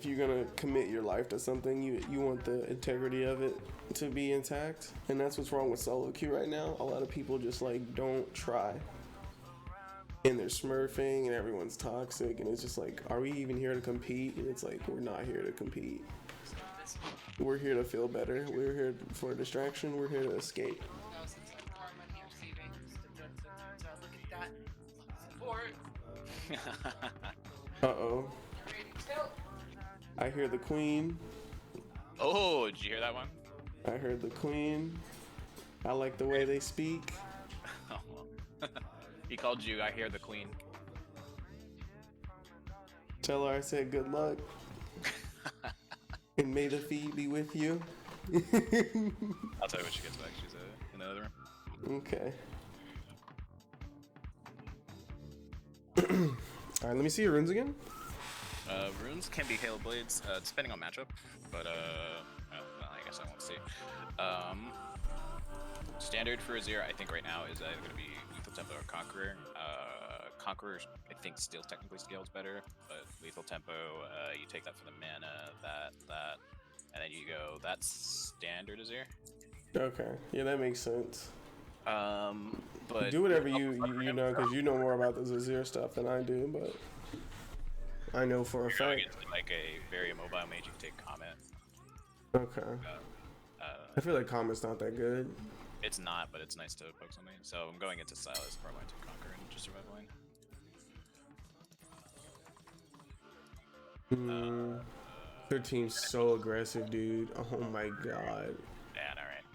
if you're gonna commit your life to something, you want the integrity of it to be intact, and that's what's wrong with solo queue right now. A lot of people just like don't try, and they're smurfing, and everyone's toxic, and it's just like, are we even here to compete? And it's like, we're not here to compete. We're here to feel better. We're here for a distraction. We're here to escape. Uh-oh. I hear the queen. Oh, did you hear that one? I heard the queen. I like the way they speak. He called you, I hear the queen. Tell her I said good luck. And may the feed be with you. I'll tell you when she gets back. She's in the other room. Okay. Alright, let me see your runes again. Runes can be Hail Blades, depending on matchup, but well, I guess I won't see. Standard for Azir, I think right now is either going to be Lethal Tempo or Conqueror. Conqueror, I think, still technically scales better, but Lethal Tempo, you take that for the mana, that, and then you go, that's Standard Azir. Okay, yeah, that makes sense. But do whatever you know, because you know more about this Azir stuff than I do, but I know for a fact. Like a very mobile mage, you can take Comet. Okay. I feel like Comet's not that good. It's not, but it's nice to poke something. So I'm going into Silas, probably going to Conquer and just survive lane. Their team's so aggressive, dude. Oh my god. Man, alright.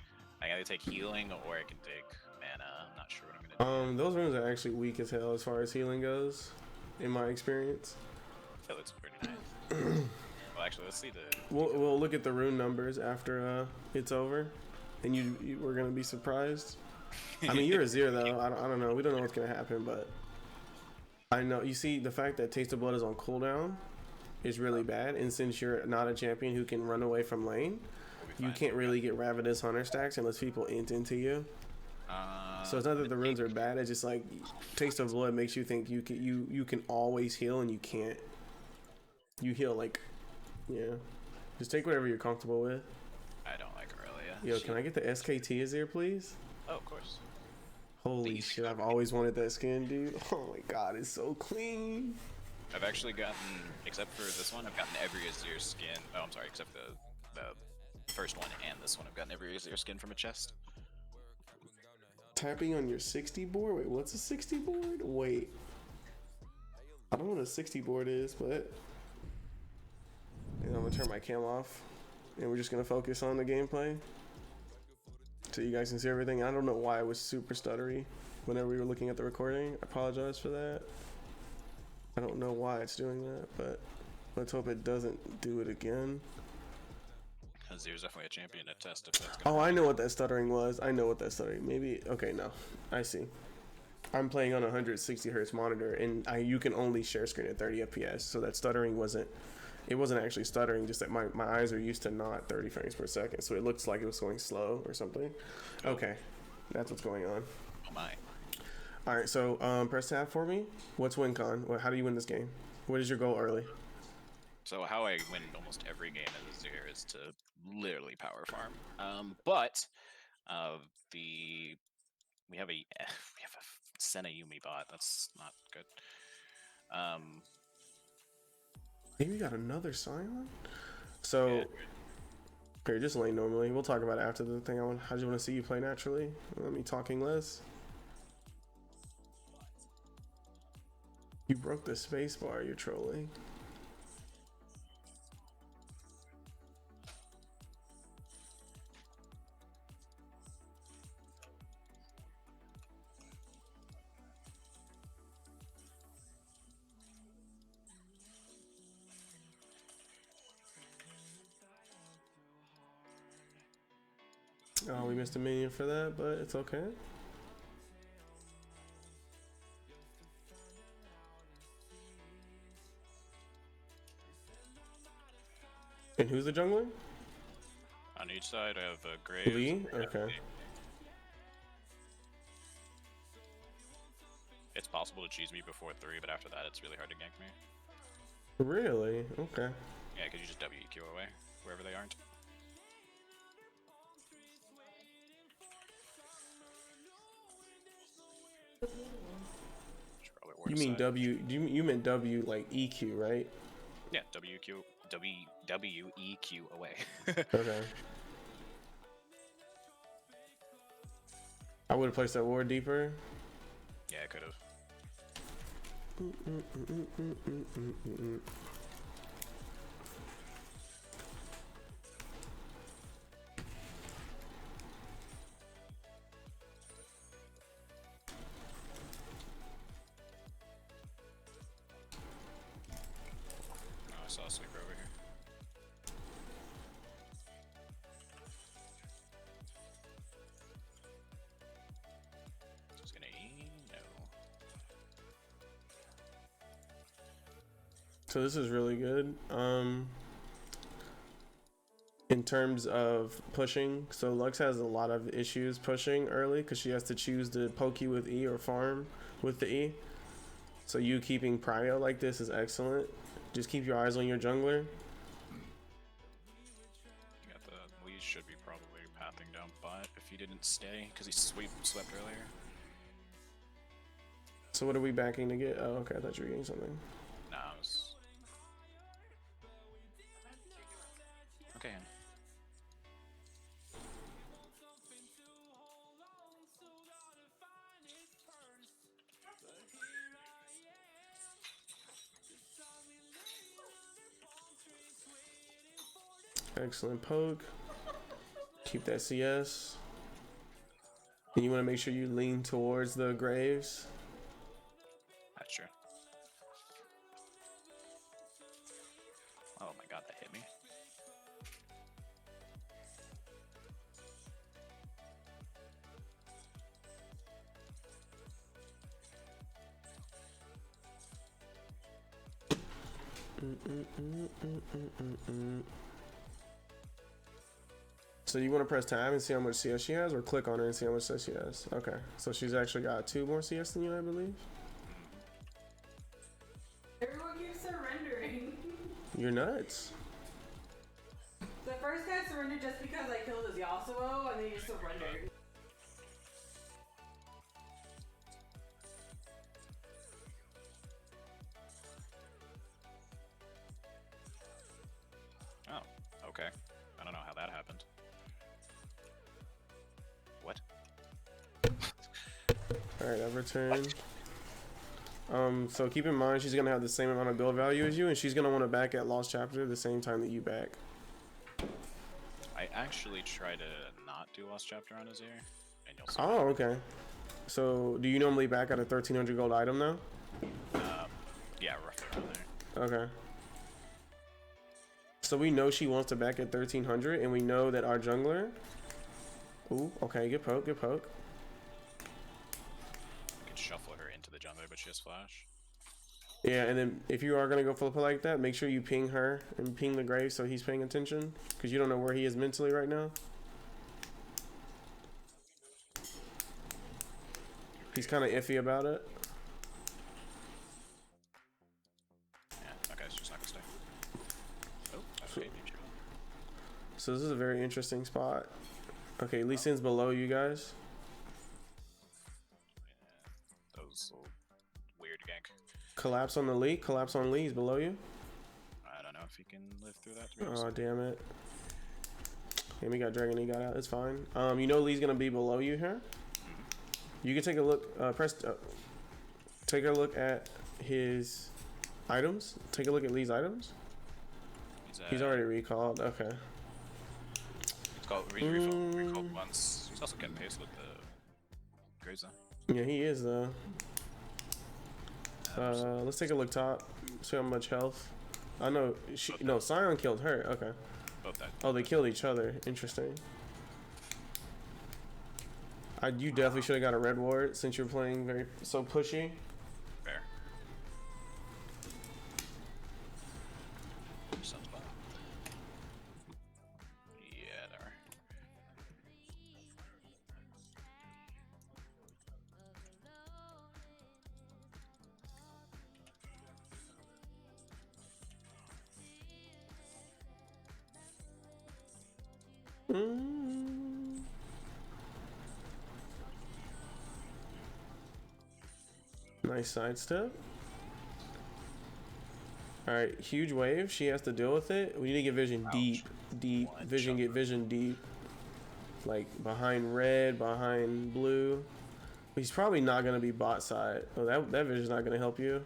I can either take healing or I can take mana. I'm not sure what I'm gonna do. Those runes are actually weak as hell as far as healing goes, in my experience. That looks pretty nice. Well, actually, let's see the. We'll look at the rune numbers after it's over, and you we're gonna be surprised. I mean, you're Azir though. I don't know. We don't know what's gonna happen, but I know. You see, the fact that Taste of Blood is on cooldown is really bad, and since you're not a champion who can run away from lane, you can't really get Ravenous Hunter stacks unless people int into you. So it's not that the runes are bad. It's just like Taste of Blood makes you think you can always heal, and you can't. You heal like, yeah. Just take whatever you're comfortable with. I don't like Aurelia. Yo, can I get the SKT Azir, please? Oh, of course. Holy shit, I've always wanted that skin, dude. Oh my god, it's so clean. I've actually gotten, except for this one, I've gotten every Azir skin. Oh, I'm sorry, except the first one and this one. I've gotten every Azir skin from a chest. Tapping on your 60 board? Wait, what's a 60 board? Wait. I don't know what a 60 board is, but... And I'm gonna turn my cam off, and we're just gonna focus on the gameplay so you guys can see everything. I don't know why it was super stuttery whenever we were looking at the recording. I apologize for that. I don't know why it's doing that, but let's hope it doesn't do it again. Azir's definitely a champion to test if that's gonna I know what that stuttering was. I know what that stuttering. Maybe okay, no, I see. I'm playing on a 160 hertz monitor, and you can only share screen at 30 FPS, so that stuttering wasn't. It wasn't actually stuttering, just that my eyes are used to not 30 frames per second, so it looks like it was going slow or something. Okay, that's what's going on. Oh my. Alright, so press tab for me. What's win con? How do you win this game? What is your goal early? So how I win almost every game as Azir is to literally power farm. But we have a Senna Yumi bot. That's not good. Maybe we got another Scion? So, yeah. Okay, just lane normally. We'll talk about it after the thing. I just want to see you play naturally. Let me talking less. You broke the space bar, you're trolling. Oh, we missed a minion for that, but it's okay. And who's the jungler? On each side, I have Graves. Lee? Okay. It's possible to cheese me before 3, but after that, it's really hard to gank me. Really? Okay. Yeah, Could you just WEQ away wherever they aren't? You mean W? You meant W like EQ, right? Yeah, WEQ away. Okay. I would have placed that ward deeper. Yeah, I could have. Oh, I saw a sleeper over here. Just gonna no. So this is really good. In terms of pushing, so Lux has a lot of issues pushing early because she has to choose to poke you with E or farm with the E. So you keeping prio like this is excellent. Just keep your eyes on your jungler. You got the Lee should be probably pathing down bot if he didn't stay because he swept earlier. So what are we backing to get? Oh, okay, I thought you were getting something. Nah, I was... Okay. Excellent poke. Keep that CS. And you want to make sure you lean towards the graves. That's true. Oh my god, that hit me. So you want to press tab and see how much CS she has, or click on her and see how much CS she has? Okay, so she's actually got 2 more CS than you, I believe. Everyone keeps surrendering. You're nuts. The first guy surrendered just because I killed his Yasuo, and then he just surrendered. Oh, okay. I don't know how that happened. What? Alright, I've returned. So keep in mind she's gonna have the same amount of build value as you, and she's gonna want to back at Lost Chapter the same time that you back. I actually try to not do Lost Chapter on Azir, and you'll see. Oh, okay. So do you normally back at a 1300 gold item now? Yeah, roughly around there. Okay. So we know she wants to back at 1300, and we know that our jungler. Ooh, okay, good poke, good poke. You can shuffle her into the jungler, but she has flash. Yeah, and then if you are gonna go flip it like that, make sure you ping her and ping the grave so he's paying attention, because you don't know where he is mentally right now. He's kind of iffy about it. Yeah, that guy's just not gonna stay. Oh, okay, neutral. So this is a very interesting spot. Okay, Lee Sin's below you guys. Yeah, that was a little weird gank. Collapse on the Lee. Collapse on Lee. He's below you. I don't know if he can live through that, to be honest. Oh, damn it. And we got Dragon. He got out. It's fine. You know Lee's gonna be below you here. You can take a look. Take a look at his items. Take a look at Lee's items. He's already recalled. Okay. Recalled once. He's also getting paced with the Graves though. Yeah, he is though. Let's take a look top. See how much health. I know no, Sion killed her. Okay. Both that. Oh, they killed each other. Interesting. You definitely should have got a red ward since you're playing so pushy. Fair. Sounds fun. Yeah, there are. Mm. Nice sidestep. Alright, huge wave. She has to deal with it. We need to get vision deep. Deep. Vision, get vision deep. Like behind red, behind blue. He's probably not gonna be bot side. Oh, that vision's not gonna help you.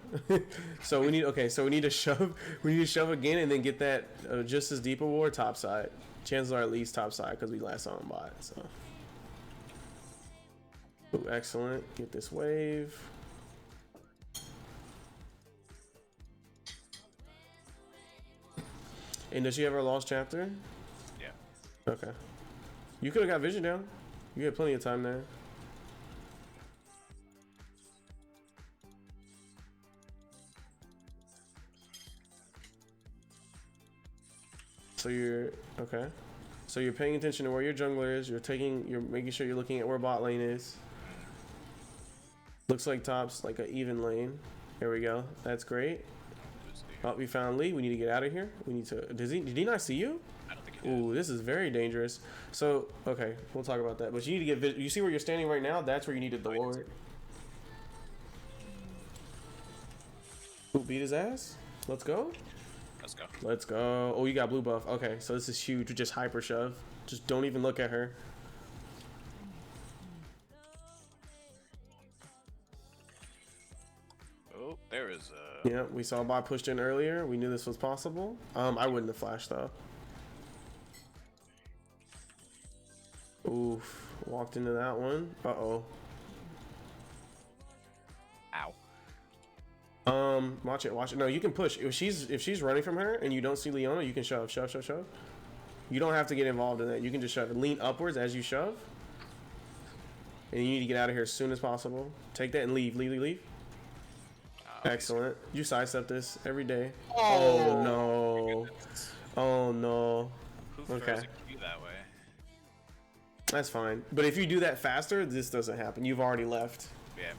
So we need so we need to shove. We need to shove again and then get that just as deep a war top side. Chances are at least top side because we last saw him bot. So, ooh, excellent. Get this wave. And does she have her lost chapter? Yeah. Okay. You could have got vision down. You had plenty of time there. So you're okay. So you're paying attention to where your jungler is. You're making sure you're looking at where bot lane is. Looks like top's like an even lane. There we go. That's great. Oh, we found Lee. We need to get out of here. We need to. Did he not see you? I don't think he did. Ooh, this is very dangerous. So okay, we'll talk about that. But you need to get. You see where you're standing right now? That's where you needed the ward. Ooh, beat his ass. Let's go. Let's go. Let's go. Oh, you got blue buff. Okay, so this is huge. Just hyper shove. Just don't even look at her. Oh, there is Yeah, we saw bot pushed in earlier. We knew this was possible. I wouldn't have flashed though. Oof. Walked into that one. Uh-oh. Ow. Watch it, watch it. No, you can push. If she's running from her and you don't see Leona, you can shove. You don't have to get involved in that. You can just shove. Lean upwards as you shove. And you need to get out of here as soon as possible. Take that and leave. Leave. Excellent. You sidestep this every day. Oh no. Oh no. Who Okay. throws a Q that way? That's fine. But if you do that faster, this doesn't happen. You've already left. Yeah.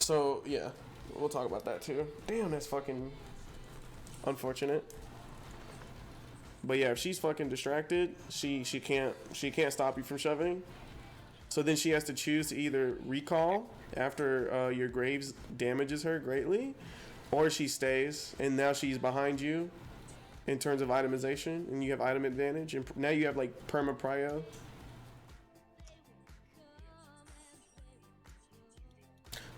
So yeah, we'll talk about that too. Damn, that's fucking unfortunate. But yeah, if she's fucking distracted, she can't stop you from shoving. So then she has to choose to either recall after your Graves damages her greatly, or she stays and now she's behind you in terms of itemization, and you have item advantage, and now you have like perma prio.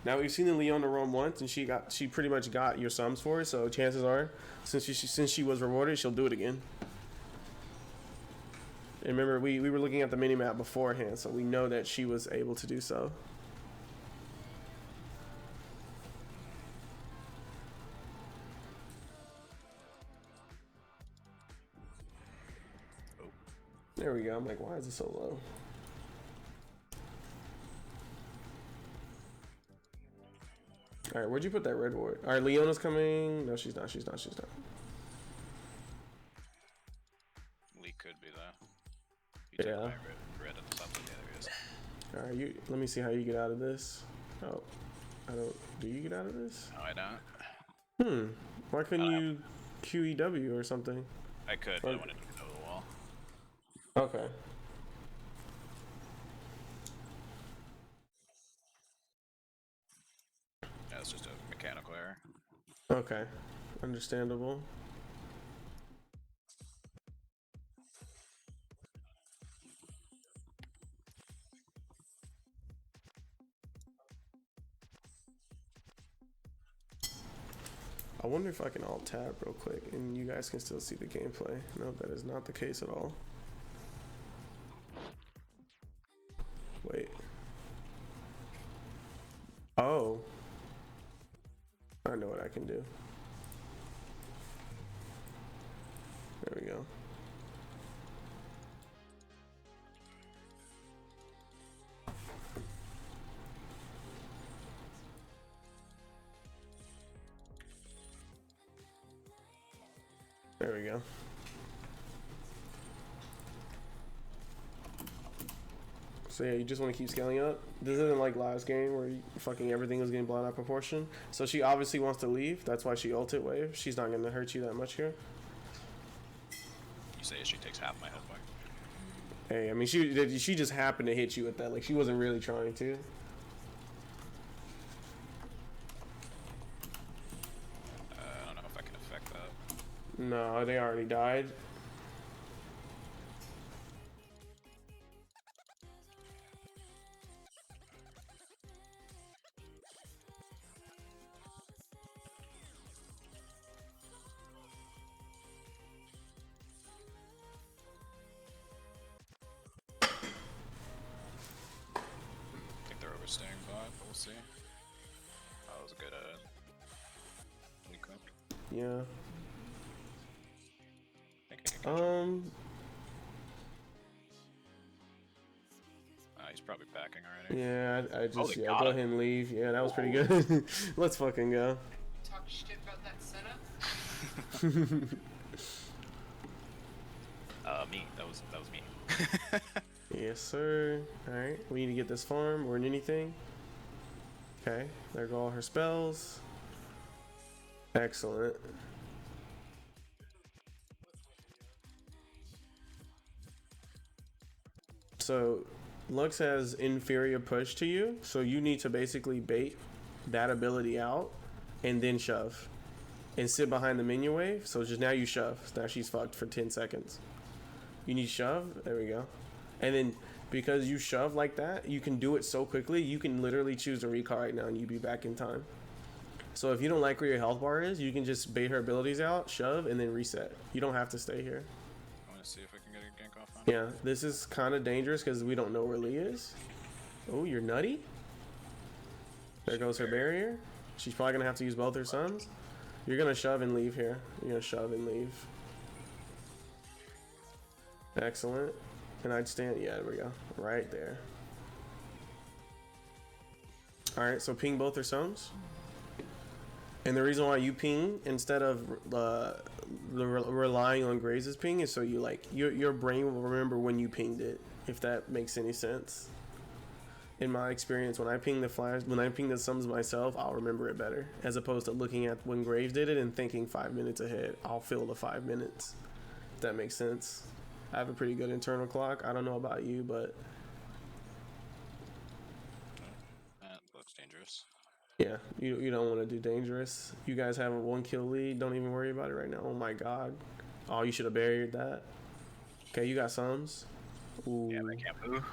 Now we've seen the Leona roam once, and she pretty much got your sums for it. So chances are, since she was rewarded, she'll do it again. And remember, we were looking at the mini map beforehand, so we know that she was able to do so. There we go. I'm like, why is it so low? All right, where'd you put that red ward? All right, Leona's coming. No, she's not. Lee could be though. Yeah. Red at the top. Yeah, there he is. All right, let me see how you get out of this. Oh, I don't. Do you get out of this? No, I don't. Why couldn't you QEW or something? I could, but I wanted to go to the wall. Okay. Yeah, it's just a mechanical error. Okay. Understandable. I wonder if I can alt tab real quick and you guys can still see the gameplay. No, that is not the case at all. Wait. Oh. I know what I can do. There we go. There we go. So yeah, you just want to keep scaling up. This isn't like last game where fucking everything was getting blown out of proportion. So she obviously wants to leave. That's why she ulted wave. She's not going to hurt you that much here. You say she takes half my health bar. Hey, I mean, she just happened to hit you with that. Like, she wasn't really trying to. I don't know if I can affect that. No, they already died. I think they're overstaying bot, but we'll see. That was a good recon. Yeah. He's probably backing already. Yeah, I just Oh, go ahead and leave. Yeah, that was pretty good. Let's fucking go. Talk shit about that setup. Me. That was me. Yes, sir. All right, we need to get this farm or anything. Okay, there go all her spells. Excellent. So, Lux has inferior push to you, so you need to basically bait that ability out and then shove. And sit behind the minion wave, so just now you shove. Now she's fucked for 10 seconds. You need shove, there we go. And then, because you shove like that, you can do it so quickly, you can literally choose a recall right now and you'd be back in time. So if you don't like where your health bar is, you can just bait her abilities out, shove, and then reset. You don't have to stay here. I want to see if I can get a gank off on. Yeah, this is kind of dangerous because we don't know where Lee is. Oh, you're nutty. There goes her barrier. She's probably going to have to use both her suns. You're going to shove and leave here. You're going to shove and leave. Excellent. And I'd stand, yeah, there we go. Right there. Alright, so ping both her suns. And the reason why you ping instead of relying on Graze's ping is so you like your brain will remember when you pinged it, if that makes any sense. In my experience, when I ping the sums myself, I'll remember it better as opposed to looking at when Graves did it and thinking 5 minutes ahead. I'll fill the 5 minutes. If that makes sense. I have a pretty good internal clock. I don't know about you, but That looks dangerous. yeah, you don't want to do dangerous. You guys have a 1 kill lead. Don't even worry about it right now. Oh my god. Oh, you should have buried that. Okay, you got sums. Ooh. Yeah, I can't move.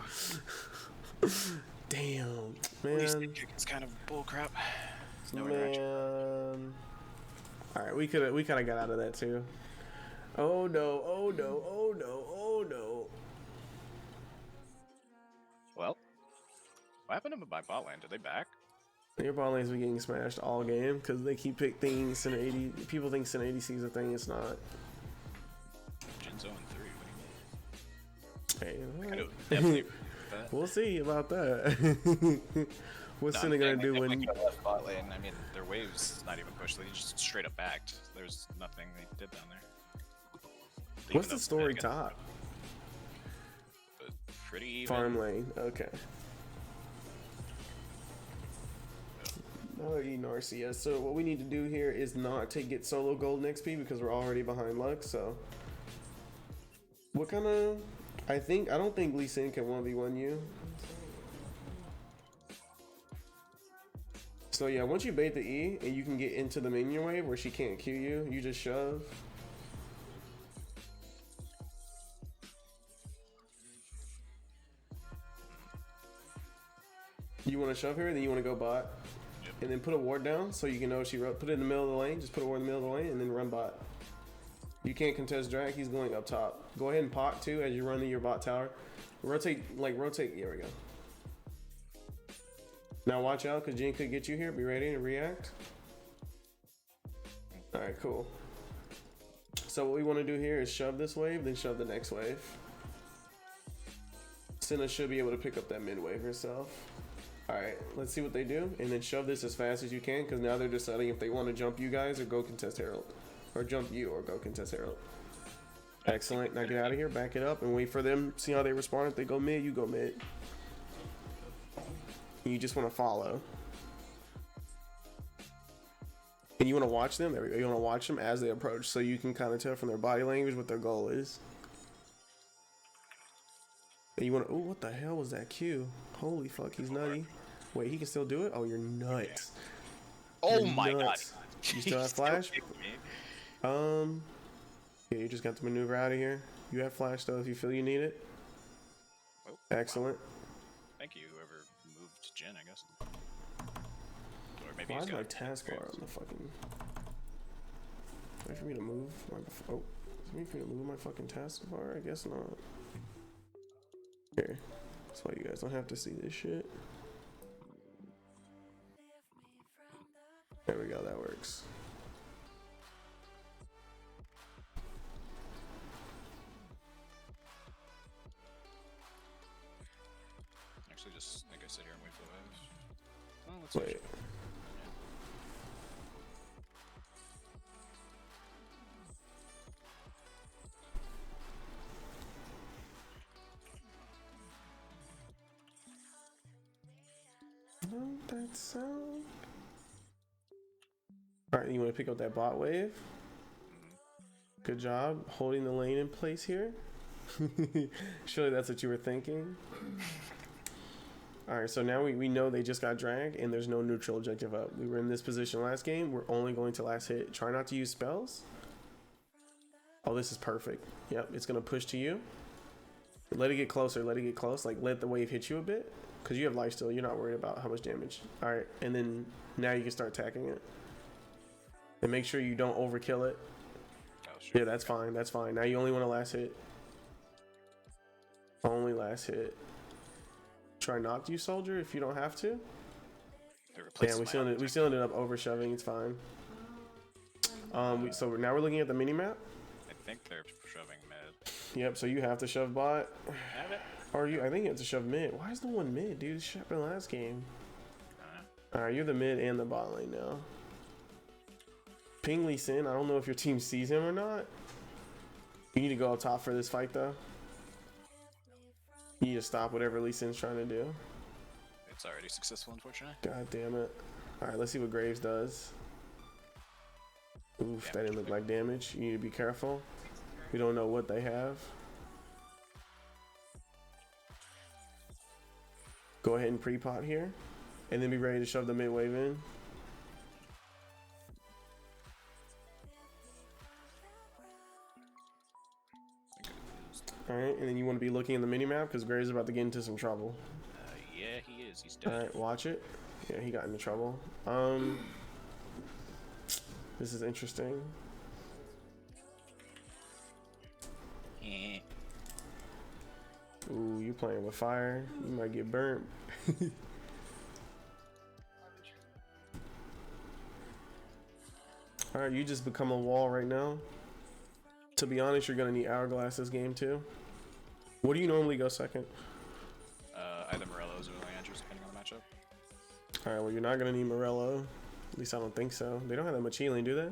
Damn, man. It's kind of bullcrap. Man. Alright, we kinda got out of that too. Oh no, oh no, oh no, oh no. Well, what happened to my bot lane? Did they back? Your ball lanes be getting smashed all game because they keep pick things Center 80. People think Center 80 is a thing, it's not. Jin's 0 and 3. Hey, I alright. definitely that. We'll see about that. What's Center gonna do when bot lane? I mean, their waves not even pushed. They just straight up backed. There's nothing they did down there. What's the story top? But pretty even. Farm lane, okay. Now eating RCS. So what we need to do here is not to get solo gold XP because we're already behind Lux. So what kind of? I don't think Lee Sin can 1v1 you. So yeah, once you bait the E and you can get into the minion wave where she can't Q you, you just shove. You want to shove her, then you want to go bot. Yep. And then put a ward down so you can know she put it in the middle of the lane. Just put a ward in the middle of the lane and then run bot. You can't contest drag. He's going up top. Go ahead and pot too as you're running your bot tower. Rotate. Here we go. Now watch out because Jin could get you here. Be ready to react. All right, cool. So what we want to do here is shove this wave, then shove the next wave. Senna should be able to pick up that mid wave herself. Alright, let's see what they do, and then shove this as fast as you can, because now they're deciding if they want to jump you guys or go contest Herald. Or jump you or go contest Herald. Excellent, now get out of here, back it up, and wait for them, see how they respond. If they go mid, you go mid. You just want to follow. And you want to watch them. There we go. You want to watch them as they approach, so you can kind of tell from their body language what their goal is. And you want to. Oh, what the hell was that Q? Holy fuck, he's nutty. Wait, he can still do it? Oh, you're nuts. Oh You're my nuts. god. You still have flash? Yeah, you just got to maneuver out of here. You have flash though if you feel you need it. Oh, Excellent. wow. Thank you, whoever moved Jin, I guess. Or maybe Why he's is got my taskbar on the fucking... Wait for me to move my... Oh, is it me for me to move my fucking taskbar? I guess not. Here. That's why you guys don't have to see this shit. There we go, that works. Actually, just, I guess, sit here and wait for the waves. Well, let's Wait. Don't that sound? Alright, you want to pick up that bot wave? Good job holding the lane in place here. Surely that's what you were thinking. Alright, so now we know they just got dragged and there's no neutral objective up. We were in this position last game. We're only going to last hit. Try not to use spells. Oh, this is perfect. Yep, it's going to push to you. Let it get closer. Let it get close. Like, let the wave hit you a bit. Because you have life still. You're not worried about how much damage. Alright, and then now you can start attacking it. And make sure you don't overkill it. Oh, sure. Yeah, that's fine. That's fine. Now you only want to last hit. Only last hit. Try not to use soldier if you don't have to. Yeah, we still ended up over shoving. It's fine. So now we're looking at the mini map. I think they're shoving mid. Yep. So you have to shove bot. Have it? Or you? I think you have to shove mid. Why is the one mid, dude? This happened last game. All right, you're the mid and the bot lane now. Ping Lee Sin. I don't know if your team sees him or not. You need to go up top for this fight though. You need to stop whatever Lee Sin's trying to do. It's already successful, unfortunately. God damn it. Alright, let's see what Graves does. Oof, that didn't look like damage. You need to be careful. We don't know what they have. Go ahead and pre-pot here. And then be ready to shove the mid wave in. Alright, and then you want to be looking in the mini-map because Graves is about to get into some trouble. Yeah, he is. He's dead. Alright, watch it. Yeah, he got into trouble. This is interesting. Ooh, you playing with fire. You might get burnt. Alright, you just become a wall right now. To be honest, you're gonna need Hourglass this game too. What do you normally go second? Either Morello's or Leandros, depending on the matchup. Alright, well you're not gonna need Morello. At least I don't think so. They don't have that much healing, do they? I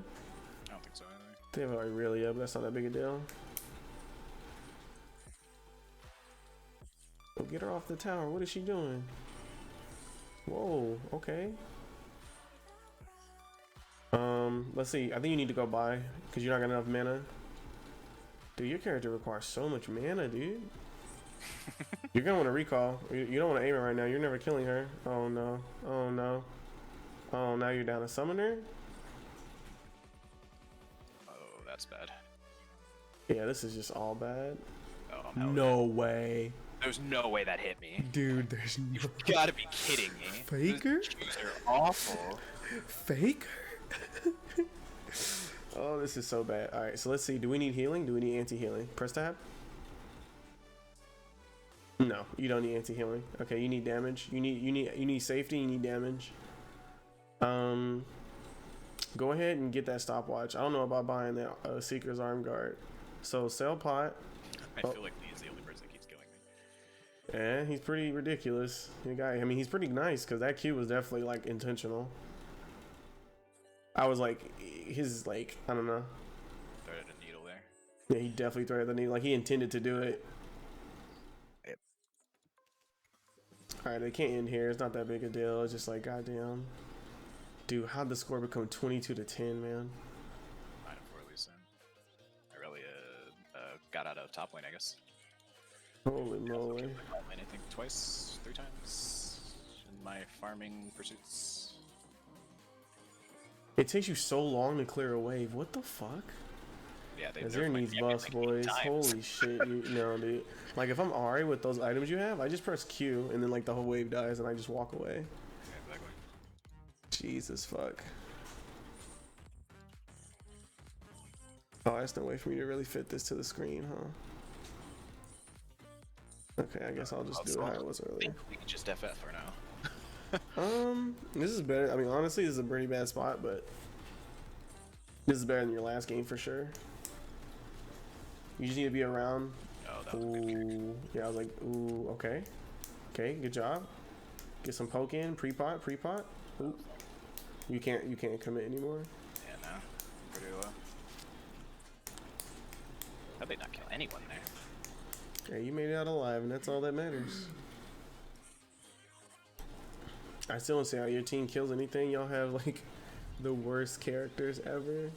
don't think so either. They have Aurelia, but that's not that big a deal. Oh, get her off the tower. What is she doing? Whoa, okay. Let's see. I think you need to go buy because you're not got enough mana. Dude, your character requires so much mana, dude. You're gonna want to recall. You don't want to aim it right now. You're never killing her. Oh no. Oh no. Oh, now you're down a summoner? Oh, that's bad. Yeah, this is just all bad. Oh, No way. There's no way that hit me. Dude, there's no... You gotta be kidding me. Faker? Those shoes are awful. Faker? Oh, this is so bad. Alright, so let's see. Do we need healing? Do we need anti-healing? Press tab? No, you don't need anti-healing. Okay, you need damage. You need safety, you need damage. Go ahead and get that stopwatch. I don't know about buying that Seeker's Arm Guard. So sell pot. I feel like he's the only person that keeps killing me. Yeah, he's pretty ridiculous. The guy, I mean, he's pretty nice because that Q was definitely like intentional. I was like, his like, I don't know. Threaded a needle there. Yeah, he definitely threaded the needle. Like he intended to do it. Yep. All right, they can't end here. It's not that big a deal. It's just like, goddamn. Dude, how'd the score become 22-10, man? 9-4 Lee Sin. I really got out of top lane, I guess. Holy moly. Top lane, I think twice, 3 times in my farming pursuits. It takes you so long to clear a wave. What the fuck? Yeah, they Azir needs buffs, boys. Holy shit. You know, dude. Like, if I'm Ari with those items you have, I just press Q, and then, like, the whole wave dies, and I just walk away. Yeah, exactly. Jesus fuck. Oh, that's no way for me to really fit this to the screen, huh? Okay, I guess I'll just do it how it was earlier. We can just FF for now. This is better. I mean, honestly, this is a pretty bad spot, but this is better than your last game for sure. You just need to be around. Oh, that was a good trick. Yeah, I was like, ooh, okay. Okay, good job. Get some poke in, pre-pot. Ooh. You can't commit anymore. Yeah, no. Pretty low. How'd they not kill anyone there? Yeah, you made it out alive, and that's all that matters. I still don't see how your team kills anything. Y'all have, like, the worst characters ever.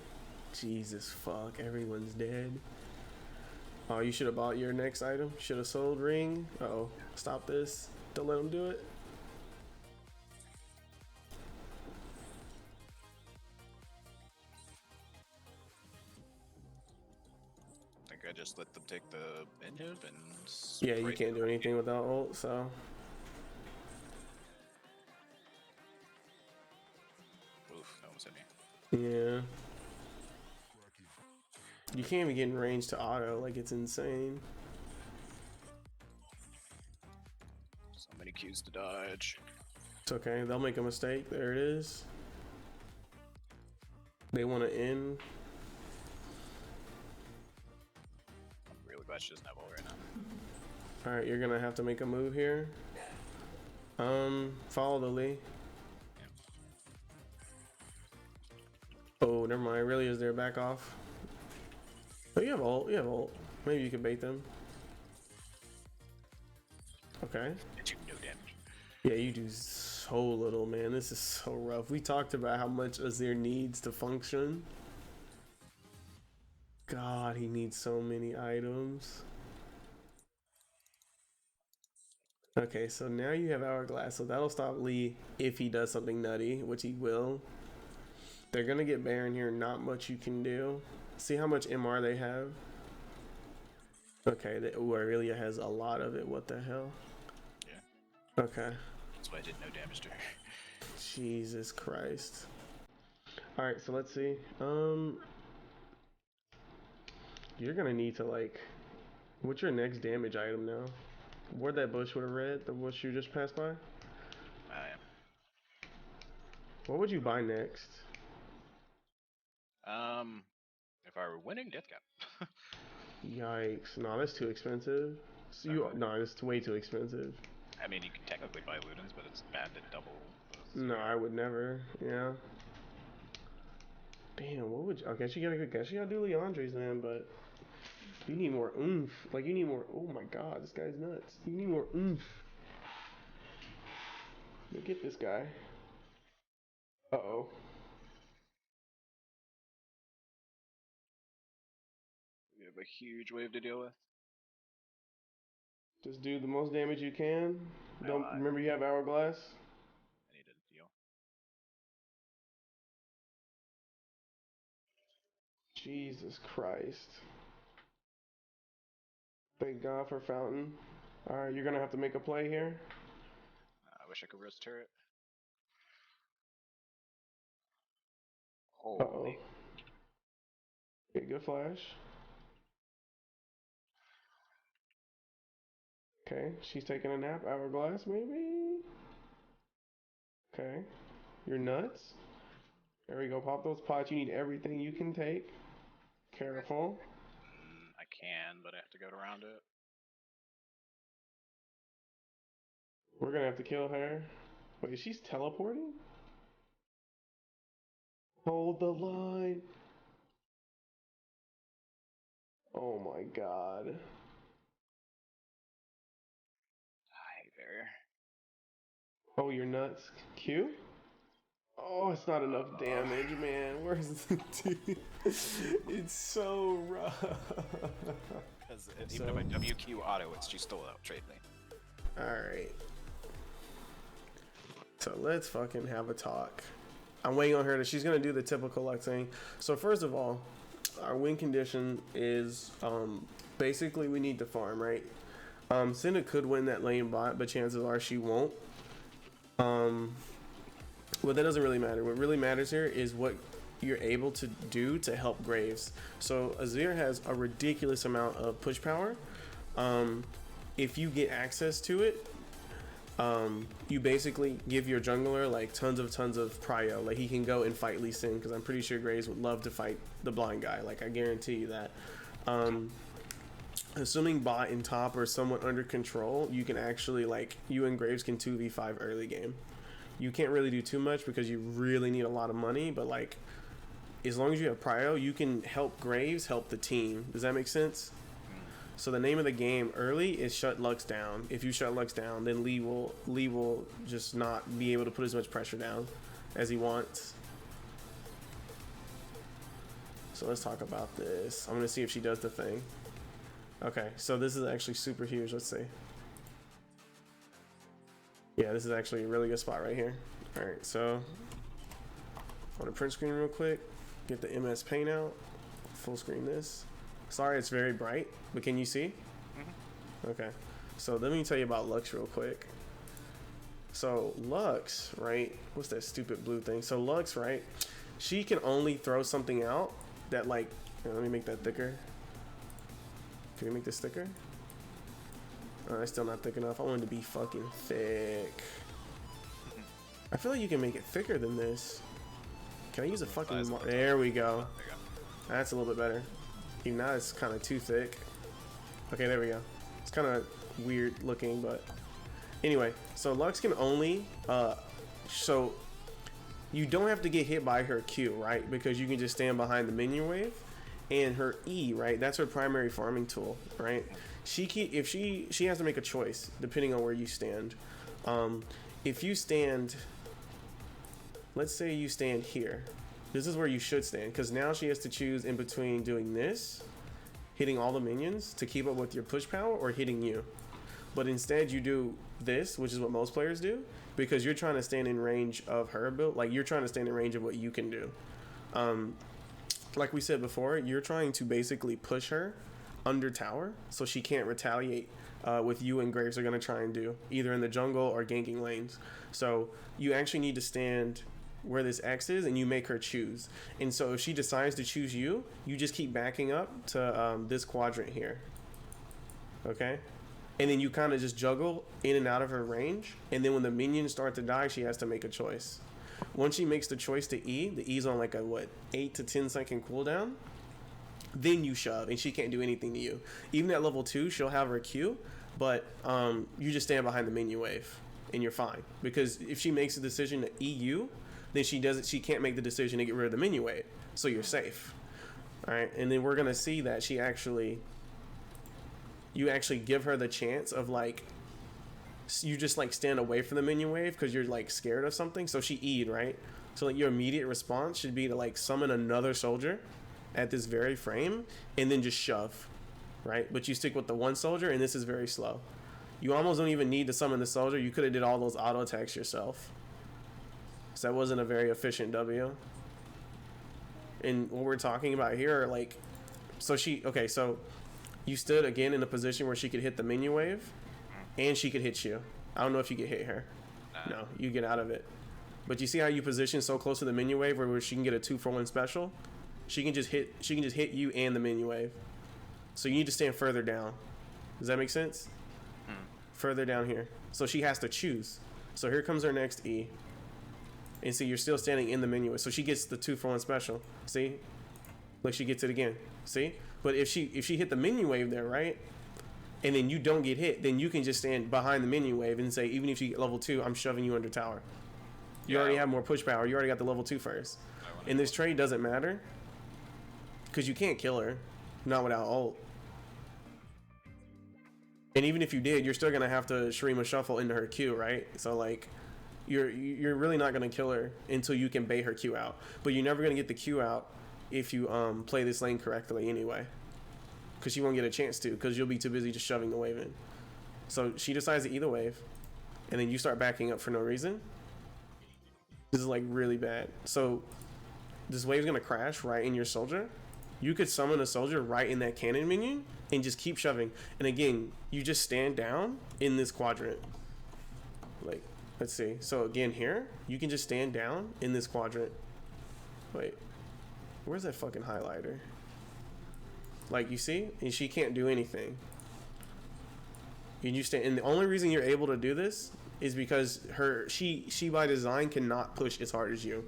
Jesus fuck, everyone's dead. Oh, you should have bought your next item. Should have sold ring. Uh-oh, stop this. Don't let them do it. I think I just let them take the inhib and... Yeah, you can't do anything without ult, so... Oof, that almost hit me. Yeah. You can't even get in range to auto, like it's insane. So many Qs to dodge. It's okay, they'll make a mistake. There it is. They want to end. I'm really glad she doesn't have ult right now. Alright, you're gonna have to make a move here. Follow the Lee. Oh, never mind. Really is there. Back off. Oh, you have ult. You have ult. Maybe you can bait them. Okay. They do no damage. Yeah, you do so little, man. This is so rough. We talked about how much Azir needs to function. God, he needs so many items. Okay, so now you have Hourglass, so that'll stop Lee if he does something nutty, which he will. They're gonna get Baron here, not much you can do. See how much MR they have? Okay, ooh, Aurelia has a lot of it, what the hell? Yeah. Okay. That's why I did no damage to her. Jesus Christ. Alright, so let's see. You're gonna need to, like... What's your next damage item now? Where'd that bush would have read? The bush you just passed by? I am. What would you buy next? If I were winning, Death Cap. Yikes. No, that's too expensive. So no, it's way too expensive. I mean, you can technically buy Ludens, but it's bad to double those. No, I would never. Yeah. Damn, what would you... I guess you gotta do Leandre's, man, but... You need more oomph. Like, you need more... Oh my god, this guy's nuts. You need more oomph. Look at this guy. Uh-oh. We have a huge wave to deal with. Just do the most damage you can. Well, Don't remember you have Hourglass. I need a deal. Jesus Christ. Thank God for Fountain. Alright, you're gonna have to make a play here. I wish I could roast turret. Uh-oh. Holy. Okay, good flash. Okay, she's taking a nap. Hourglass, maybe? Okay. You're nuts. There we go. Pop those pots. You need everything you can take. Careful. I can, but I have to go around it. We're gonna have to kill her. Wait, she's teleporting? Hold the line. Oh my god. Hi there. Oh, you're nuts. Q? Oh, it's not enough damage, man. Where's the dude? It's so rough. Because even if I WQ auto, she's still out trade me. Alright. So let's fucking have a talk. I'm waiting on her. She's going to do the typical Lux thing. So first of all, our win condition is basically we need to farm, right? Cinda could win that lane bot, but chances are she won't. Well, that doesn't really matter. What really matters here is what you're able to do to help Graves. So Azir has a ridiculous amount of push power. If you get access to it, you basically give your jungler like tons of prio. Like he can go and fight Lee Sin, because I'm pretty sure Graves would love to fight the blind guy. Like I guarantee you that. Assuming bot and top are somewhat under control, you can actually like you and Graves can 2v5 early game. You can't really do too much because you really need a lot of money, but like as long as you have prio, you can help Graves help the team. Does that make sense? So the name of the game early is shut Lux down. If you shut Lux down, then Lee will just not be able to put as much pressure down as he wants. So let's talk about this. I'm gonna see if she does the thing. Okay, so this is actually super huge. Let's see. Yeah, this is actually a really good spot right here. All right, so I want to print screen real quick. Get the MS Paint out. Full screen this. Sorry, it's very bright, but can you see? Mm-hmm. Okay, so let me tell you about Lux real quick. So Lux, right? What's that stupid blue thing? So Lux, right? She can only throw something out that like. Here, let me make that thicker. Can we make this thicker? It's still not thick enough. I want it to be fucking thick. I feel like you can make it thicker than this. Can I use a fucking... There we go. That's a little bit better. Even now it's kind of too thick. Okay, there we go. It's kind of weird looking, but... Anyway, so Lux can only... So, you don't have to get hit by her Q, right? Because you can just stand behind the minion wave. And her E, right? That's her primary farming tool, right? She has to make a choice depending on where you stand. If you stand, let's say you stand here. This is where you should stand, because now she has to choose in between doing this, hitting all the minions to keep up with your push power, or hitting you. But instead you do this, which is what most players do, because you're trying to stand in range of her build. Like you're trying to stand in range of what you can do. Like we said before, you're trying to basically push her under tower so she can't retaliate with you and Graves are going to try and do, either in the jungle or ganking lanes. So you actually need to stand where this X is and you make her choose. And so if she decides to choose you, you just keep backing up to this quadrant here. Okay? And then you kind of just juggle in and out of her range. And then when the minions start to die, she has to make a choice. Once she makes the choice to E, the E's on like a 8 to 10 second cooldown, then you shove and she can't do anything to you. Even at level 2, she'll have her Q, but you just stand behind the minion wave and you're fine. Because if she makes a decision to EU, then she can't make the decision to get rid of the minion wave. So you're safe. Alright, and then we're gonna see that you actually give her the chance of like, you just like stand away from the minion wave because you're like scared of something. So she E'd, right? So like your immediate response should be to like summon another soldier at this very frame and then just shove, right? But you stick with the one soldier, and this is very slow. You almost don't even need to summon the soldier. You could have did all those auto attacks yourself. So that wasn't a very efficient W. And what we're talking about here are like, so you stood again in a position where she could hit the minion wave and she could hit you. I don't know if you could hit her. No, you get out of it. But you see how you position so close to the minion wave where she can get a 2-for-1 special? She can just hit you and the minion wave. So you need to stand further down. Does that make sense? Further down here. So she has to choose. So here comes her next E. And see, you're still standing in the minion wave. So she gets the 2-for-1 special. See? Like she gets it again. See? But if she hit the minion wave there, right? And then you don't get hit, then you can just stand behind the minion wave and say, even if you get level 2, I'm shoving you under tower. You already have more push power. You already got the level 2 first. And this trade doesn't matter because you can't kill her, not without ult. And even if you did, you're still gonna have to Shurima shuffle into her Q, right? So like, you're really not gonna kill her until you can bait her Q out. But you're never gonna get the Q out if you play this lane correctly anyway, because she won't get a chance to, because you'll be too busy just shoving the wave in. So she decides to either wave, and then you start backing up for no reason. This is like really bad. So this wave's gonna crash right in your soldier. You could summon a soldier right in that cannon minion and just keep shoving. And again, you just stand down in this quadrant. Like, let's see. So again here, you can just stand down in this quadrant. Wait, where's that fucking highlighter? Like, you see? And she can't do anything. And you stand, and the only reason you're able to do this is because she by design cannot push as hard as you.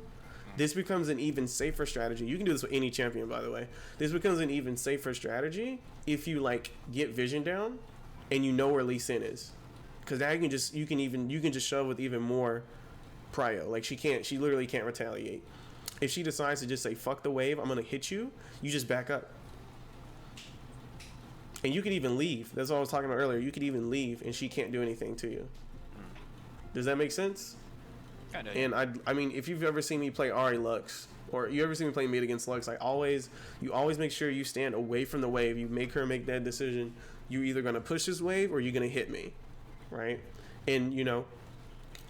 This becomes an even safer strategy. You can do this with any champion, by the way. This becomes an even safer strategy if you like get vision down and you know where Lee Sin is, because now you can just shove with even more prio. Like, she literally can't retaliate. If she decides to just say fuck the wave, I'm gonna hit you, you just back up. And you could even leave. That's what I was talking about earlier. You could even leave and she can't do anything to you. Does that make sense? Kinda. And I mean, if you've ever seen me play Ahri Lux, or you ever seen me play mid against Lux, you always make sure you stand away from the wave. You make her make that decision. You're either gonna push this wave or you're gonna hit me, right? And you know,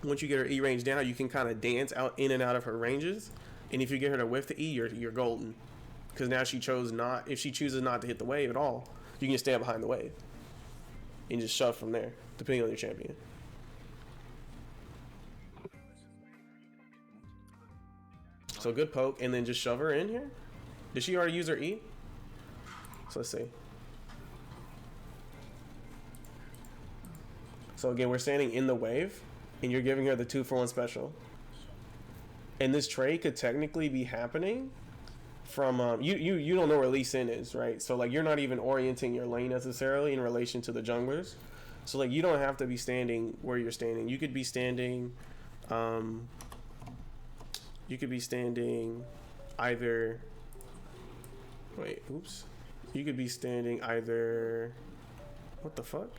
once you get her E range down, you can kind of dance out in and out of her ranges. And if you get her to whiff the E, you're golden, because now she chose not. If she chooses not to hit the wave at all, you can just stand behind the wave and just shove from there, depending on your champion. So good poke, and then just shove her in here. Did she already use her E? So let's see. So again, we're standing in the wave, and you're giving her the 2-for-1 special. And this trade could technically be happening from you don't know where Lee Sin is, right? So like, you're not even orienting your lane necessarily in relation to the junglers. So like, you don't have to be standing where you're standing. You could be standing either, wait, oops. You could be standing either, what the fuck?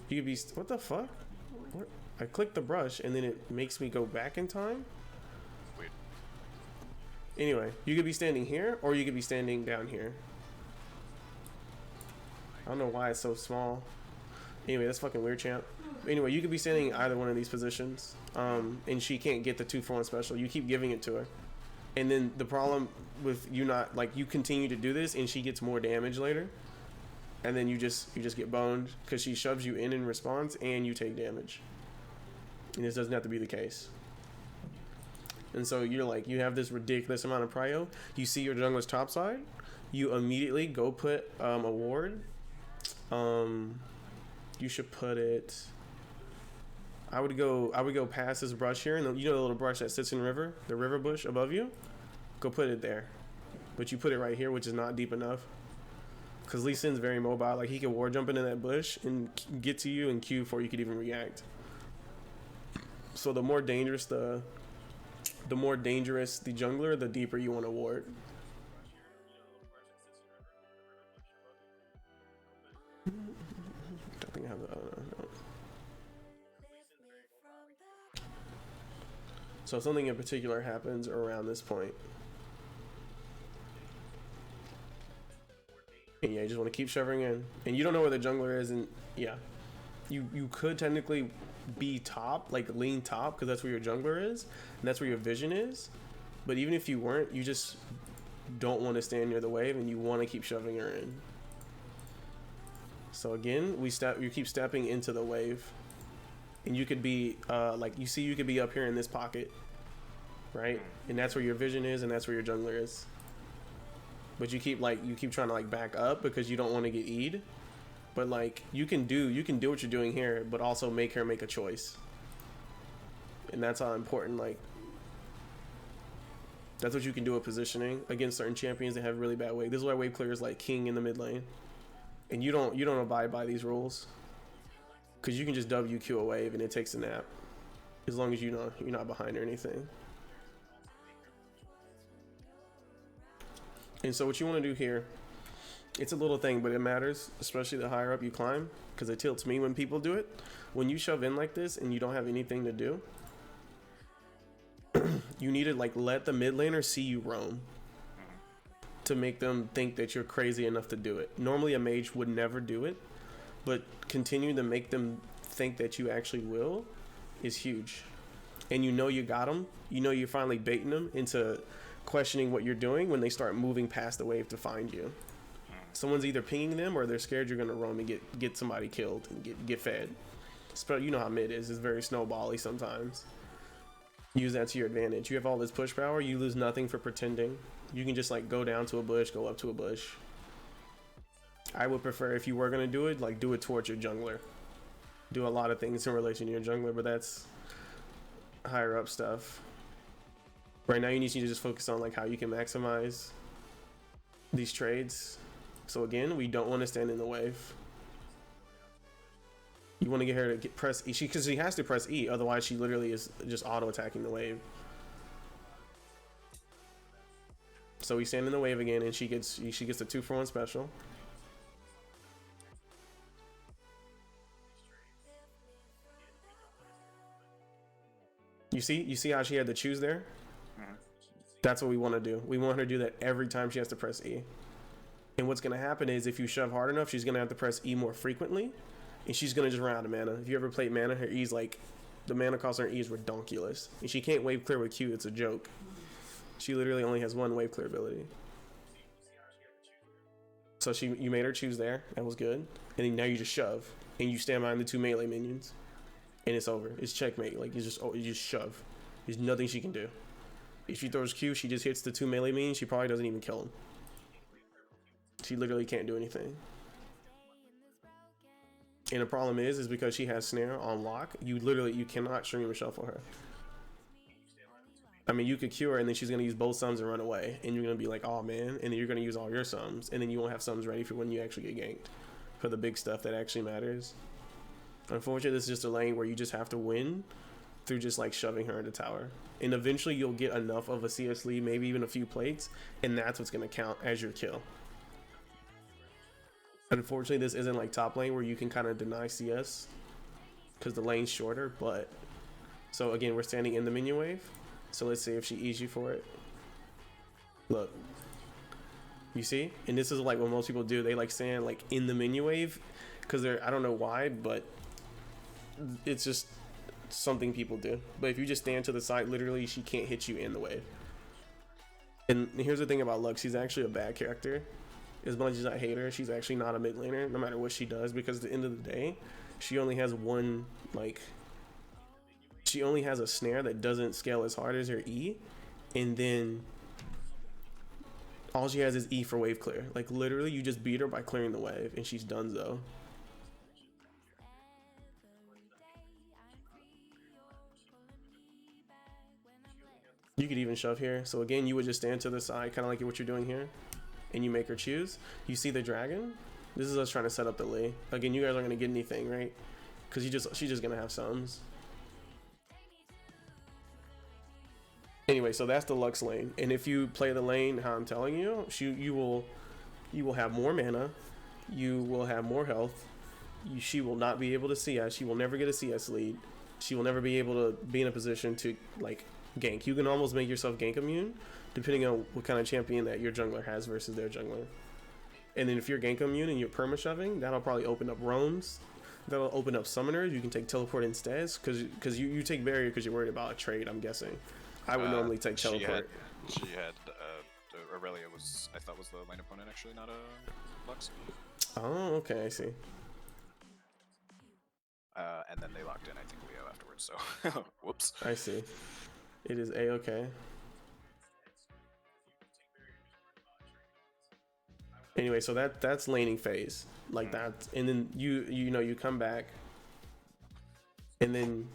You could be, what the fuck? What? I clicked the brush and then it makes me go back in time? Weird. Anyway, you could be standing here or you could be standing down here. I don't know why it's so small. Anyway, that's fucking weird, champ. Anyway, you could be standing in either one of these positions, and she can't get the 2-for-1 special. You keep giving it to her, and then the problem with you not, like, you continue to do this and she gets more damage later, and then you just get boned because she shoves you in response and you take damage. And this doesn't have to be the case. And so you're like, you have this ridiculous amount of prio. You see your jungler's top side, you immediately go put a ward. You should put it. I would go past this brush here, and you know the little brush that sits in the river bush above you. Go put it there, but you put it right here, which is not deep enough. Because Lee Sin's very mobile. Like, he can ward jump into that bush and get to you and Q before you could even react. So the more dangerous the jungler, the deeper you want to ward. I think I have the. No. So something in particular happens around this point. And yeah, you just want to keep shoving in. And you don't know where the jungler is, and yeah. You could technically be top, like lean top, because that's where your jungler is, and that's where your vision is. But even if you weren't, you just don't want to stand near the wave, and you want to keep shoving her in. So again, you keep stepping into the wave. And you could be, like, you could be up here in this pocket, right? And that's where your vision is, and that's where your jungler is. But you keep trying to, like, back up because you don't want to get E'd. But, like, you can do what you're doing here, but also make her make a choice. And that's how important, like, that's what you can do with positioning against certain champions that have really bad wave. This is why wave clear is, like, king in the mid lane. And you don't abide by these rules. Because you can just WQ a wave and it takes a nap. As long as you're not behind or anything. And so what you want to do here, it's a little thing, but it matters, especially the higher up you climb, because it tilts me when people do it. When you shove in like this and you don't have anything to do, You need to like let the mid laner see you roam to make them think that you're crazy enough to do it. Normally a mage would never do it, but continue to make them think that you actually will is huge. And you know you got them. You know you're finally baiting them into questioning what you're doing when they start moving past the wave to find you. Someone's either pinging them or they're scared you're gonna roam and get somebody killed and get fed. You know how mid is. It's very snowbally sometimes. Use that to your advantage. You have all this push power, you lose nothing for pretending. You can just like go down to a bush, go up to a bush. I would prefer, if you were gonna do it, like do it towards your jungler. Do a lot of things in relation to your jungler, but that's higher up stuff. Right now you need to just focus on like how you can maximize these trades. So again, we don't want to stand in the wave. You want to get her to press E, because she has to press E, otherwise she literally is just auto attacking the wave. So we stand in the wave again, and she gets the 2-for-1 special. You see how she had to choose there? That's what we want to do. We want her to do that every time she has to press E. And what's going to happen is if you shove hard enough, she's going to have to press E more frequently, and she's going to just run out of mana. If you ever played mana, her E's like, the mana cost on her E is redonkulous. And she can't wave clear with Q, it's a joke. She literally only has one wave clear ability. So you made her choose there, that was good. And then now you just shove, and you stand behind the 2 melee minions. And it's over. It's checkmate. Like you just shove. There's nothing she can do. If she throws Q, she just hits the 2 melee minions. She probably doesn't even kill him. She literally can't do anything. And the problem is because she has snare on lock. You cannot stream and shuffle her. I mean, you could Q her and then she's gonna use both sums and run away, and you're gonna be like, oh man, and then you're gonna use all your sums, and then you won't have sums ready for when you actually get ganked for the big stuff that actually matters. Unfortunately, this is just a lane where you just have to win through just like shoving her into tower, and eventually you'll get enough of a CS lead, maybe even a few plates, and that's what's going to count as your kill. Unfortunately, this isn't like top lane where you can kind of deny CS because the lane's shorter. But so again, we're standing in the minion wave, so let's see if she E's you for it. Look, you see, and this is like what most people do. They like stand like in the minion wave because I don't know why, but it's just something people do. But if you just stand to the side, literally she can't hit you in the wave. And here's the thing about Lux, she's actually a bad character. As much as I hate her, she's actually not a mid laner no matter what she does, because at the end of the day she only has one, like, she only has a snare that doesn't scale as hard as her E, and then all she has is E for wave clear. Like literally you just beat her by clearing the wave and she's done though. You could even shove here. So again, you would just stand to the side, kind of like what you're doing here, and you make her choose. You see the dragon? This is us trying to set up the Lee. Again, you guys aren't gonna get anything, right? Because she's just gonna have sums. Anyway, so that's the Lux lane, and if you play the lane how I'm telling you, you will have more mana, you will have more health. She will not be able to CS. She will never get a CS lead. She will never be able to be in a position to like gank. You can almost make yourself gank immune depending on what kind of champion that your jungler has versus their jungler. And then if you're gank immune and you're perma shoving, that'll probably open up roams, that'll open up summoners. You can take teleport instead, because you take barrier because you're worried about a trade, I'm guessing. I would normally take teleport. She had Aurelia I thought was the lane opponent, actually, not a Lux. Oh, okay, I see. And then they locked in, I think, Leo afterwards, so whoops. I see. It is A-okay. Anyway, so that's laning phase. Like that, and then you come back, and then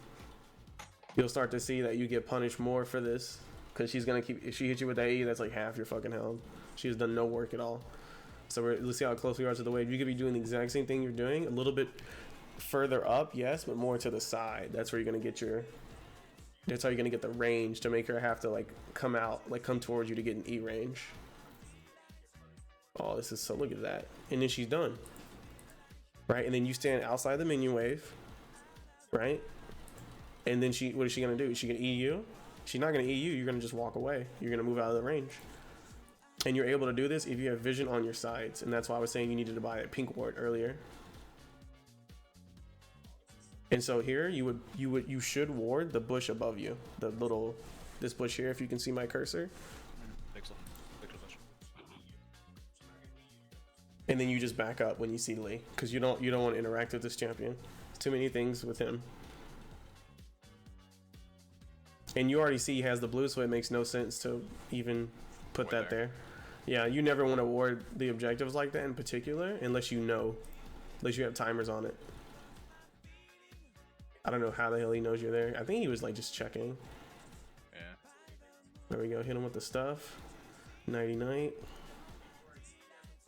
you'll start to see that you get punished more for this, because she's gonna keep, if she hits you with that E, that's like half your fucking health. She has done no work at all. So let's see how close we are to the wave. You could be doing the exact same thing you're doing, a little bit further up, yes, but more to the side. That's where you're gonna get that's how you're gonna get the range to make her have to like come towards you to get an E range. Oh, this is so, look at that. And then she's done. Right? And then you stand outside the minion wave. Right? And then what is she gonna do? Is she gonna E you? She's not gonna eat you. You're gonna just walk away. You're gonna move out of the range. And you're able to do this if you have vision on your sides, and that's why I was saying you needed to buy a pink ward earlier. And so here you should ward the bush above you, this bush here. If you can see my cursor, Pixel bush. and then you just back up when you see Lee, because you don't want to interact with this champion. Too many things with him. And you already see he has the blue, so it makes no sense to even put that there. Yeah, you never want to ward the objectives like that in particular, unless you have timers on it. I don't know how the hell he knows you're there. I think he was like just checking. Yeah. There we go. Hit him with the stuff. Nighty night.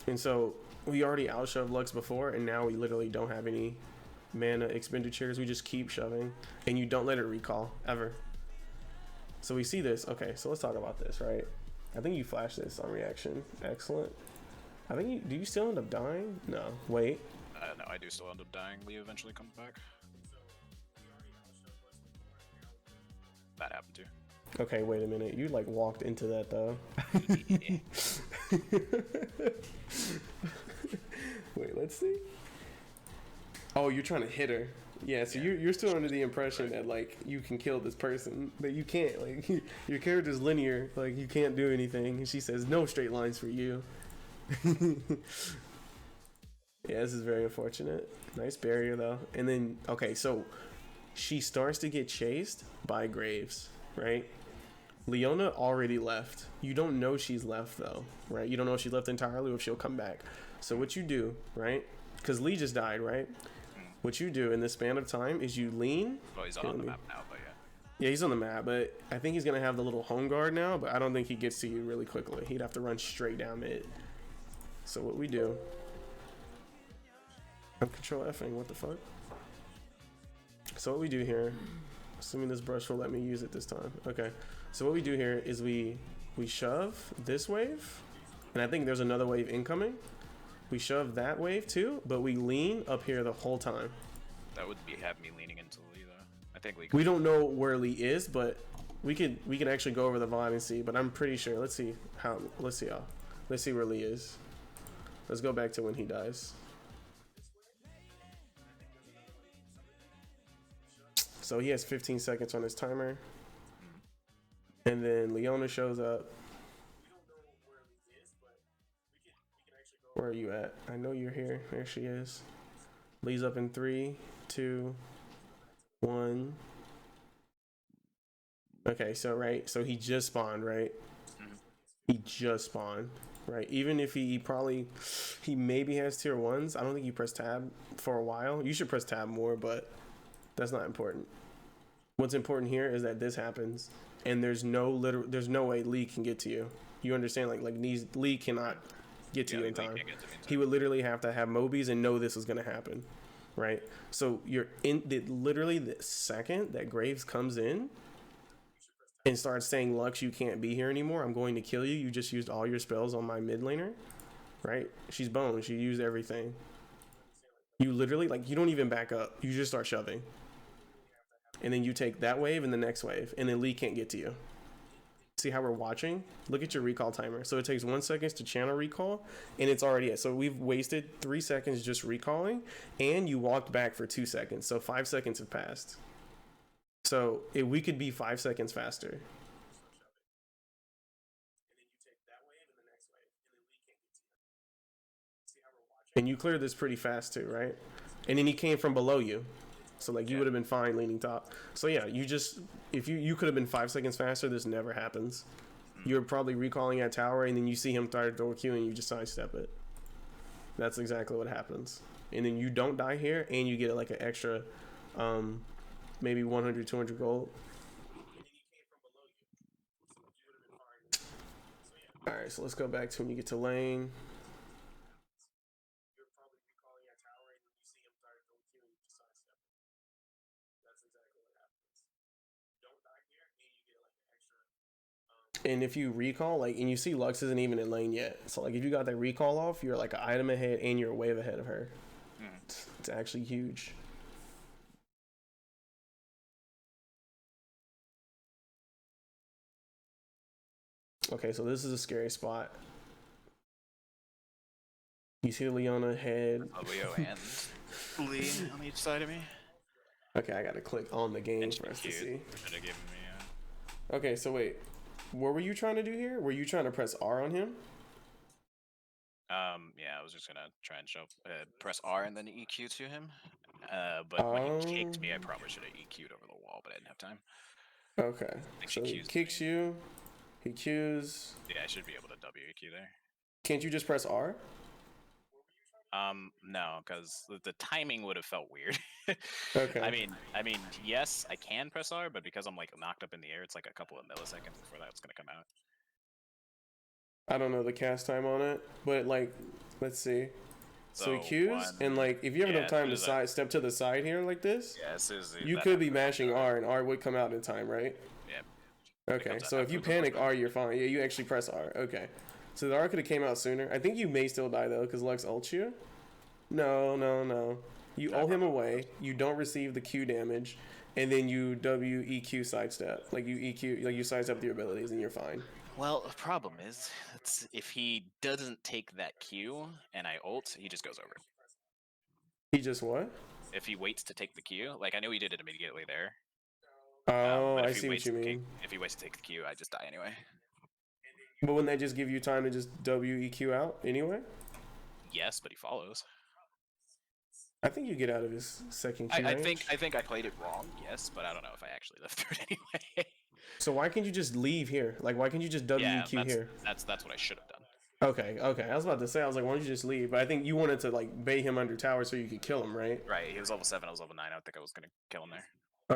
And so we already outshoved Lux before, and now we literally don't have any mana expenditures. We just keep shoving, and you don't let it recall ever. So we see this. Okay, so let's talk about this, right? I think you flashed this on reaction. Excellent. I think do you still end up dying? No. Wait. No, I do still end up dying. Lee eventually comes back. That happened too. Okay, wait a minute. You like walked into that though. Wait, let's see. Oh, you're trying to hit her. Yeah, so you're still under the impression that like you can kill this person, but you can't. Like your character's linear, like you can't do anything. And she says no straight lines for you. Yeah, this is very unfortunate. Nice barrier though. And then okay, so she starts to get chased by Graves, right? Leona already left. You don't know she's left though, right? You don't know if she left entirely or if she'll come back. So what you do, right? Because Lee just died, right? What you do in this span of time is you lean. Well, he's on the map now, but yeah. Yeah, he's on the map, but I think he's gonna have the little home guard now, but I don't think he gets to you really quickly. He'd have to run straight down mid. So what we do, I'm control F'ing, what the fuck? So what we do here, assuming this brush will let me use it this time. Okay, so what we do here is we shove this wave, and I think there's another wave incoming. We shove that wave too, but we lean up here the whole time. That would have me leaning into Lee though. I think Lee. We don't know where Lee is, but we can actually go over the VOD and see. But I'm pretty sure. Let's see where Lee is. Let's go back to when he dies. So he has 15 seconds on his timer, and then Leona shows up. Where are you at? I know you're here. There she is. Lee's up in 3, 2, 1. Okay, so he just spawned, right? He just spawned, right? Even if he maybe has tier 1s. I don't think you press tab for a while. You should press tab more, but that's not important. What's important here is that this happens, and there's no way Lee can get to you. You understand? Like Lee cannot get to you in time. He would literally have to have Mobies and know this was going to happen, right? So you're in literally the second that Graves comes in and starts saying, Lux, you can't be here anymore, I'm going to kill you, you just used all your spells on my mid laner, right? She's boned. She used everything. You literally, like, you don't even back up, you just start shoving, and then you take that wave and the next wave, and then Lee can't get to you. See how we're watching? Look at your recall timer. So it takes 1 second to channel recall, and it's already so we've wasted 3 seconds just recalling, and you walked back for 2 seconds, so 5 seconds have passed. So we could be 5 seconds faster. And you cleared this pretty fast too, right? And then he came from below you. So like you would have been fine leaning top. So yeah, if you could have been 5 seconds faster, this never happens. You're probably recalling at tower, and then you see him start to Q and you just sidestep it. That's exactly what happens. And then you don't die here, and you get like an extra maybe 100, 200 gold. Alright, so let's go back to when you get to lane. And if you recall, like, and you see Lux isn't even in lane yet. So, like, if you got that recall off, you're like an item ahead and you're a wave ahead of her. It's actually huge. Okay, so this is a scary spot. You see Leona head. Leo and Lee on each side of me. Okay, I gotta click on the game And for us to cute. see. Should have given me. Okay, so wait, what were you trying to do here? Were you trying to press R on him? Yeah, I was just gonna try and show press R and then EQ to him. But when he kicked me, I probably should have EQ'd over the wall, but I didn't have time. Okay, so he Qs kicks you. He Qs. Yeah, I should be able to WEQ there. Can't you just press R? No, because the timing would have felt weird. Okay. I mean, yes, I can press R, but because I'm like knocked up in the air, it's like a couple of milliseconds before that's gonna come out. I don't know the cast time on it, but like, let's see. So he Qs, and like, if you have enough time to step to the side here like this, you could be mashing R, and R would come out in time, right? Yeah. Okay, so if you panic R, you're fine. Yeah, you actually press R. Okay. So the R could have came out sooner. I think you may still die though, because Lux ults you. No. You ult him away. You don't receive the Q damage, and then you WEQ sidestep. Like you EQ, like you sidestep your abilities, and you're fine. Well, the problem is, if he doesn't take that Q and I ult, he just goes over. He just what? If he waits to take the Q, like I know he did it immediately there. Oh, I see what you mean. If he waits to take the Q, I just die anyway. But wouldn't that just give you time to just WEQ out anyway? Yes, but he follows. I think you get out of his second Q range. I think I played it wrong. Yes, but I don't know if I actually lived through it anyway. So why can't you just leave here? Like, why can't you just WEQ here? That's what I should have done. Okay. I was about to say, I was like, why don't you just leave? But I think you wanted to like bait him under tower so you could kill him, right? Right. He was level 7. I was level 9. I don't think I was gonna kill him there.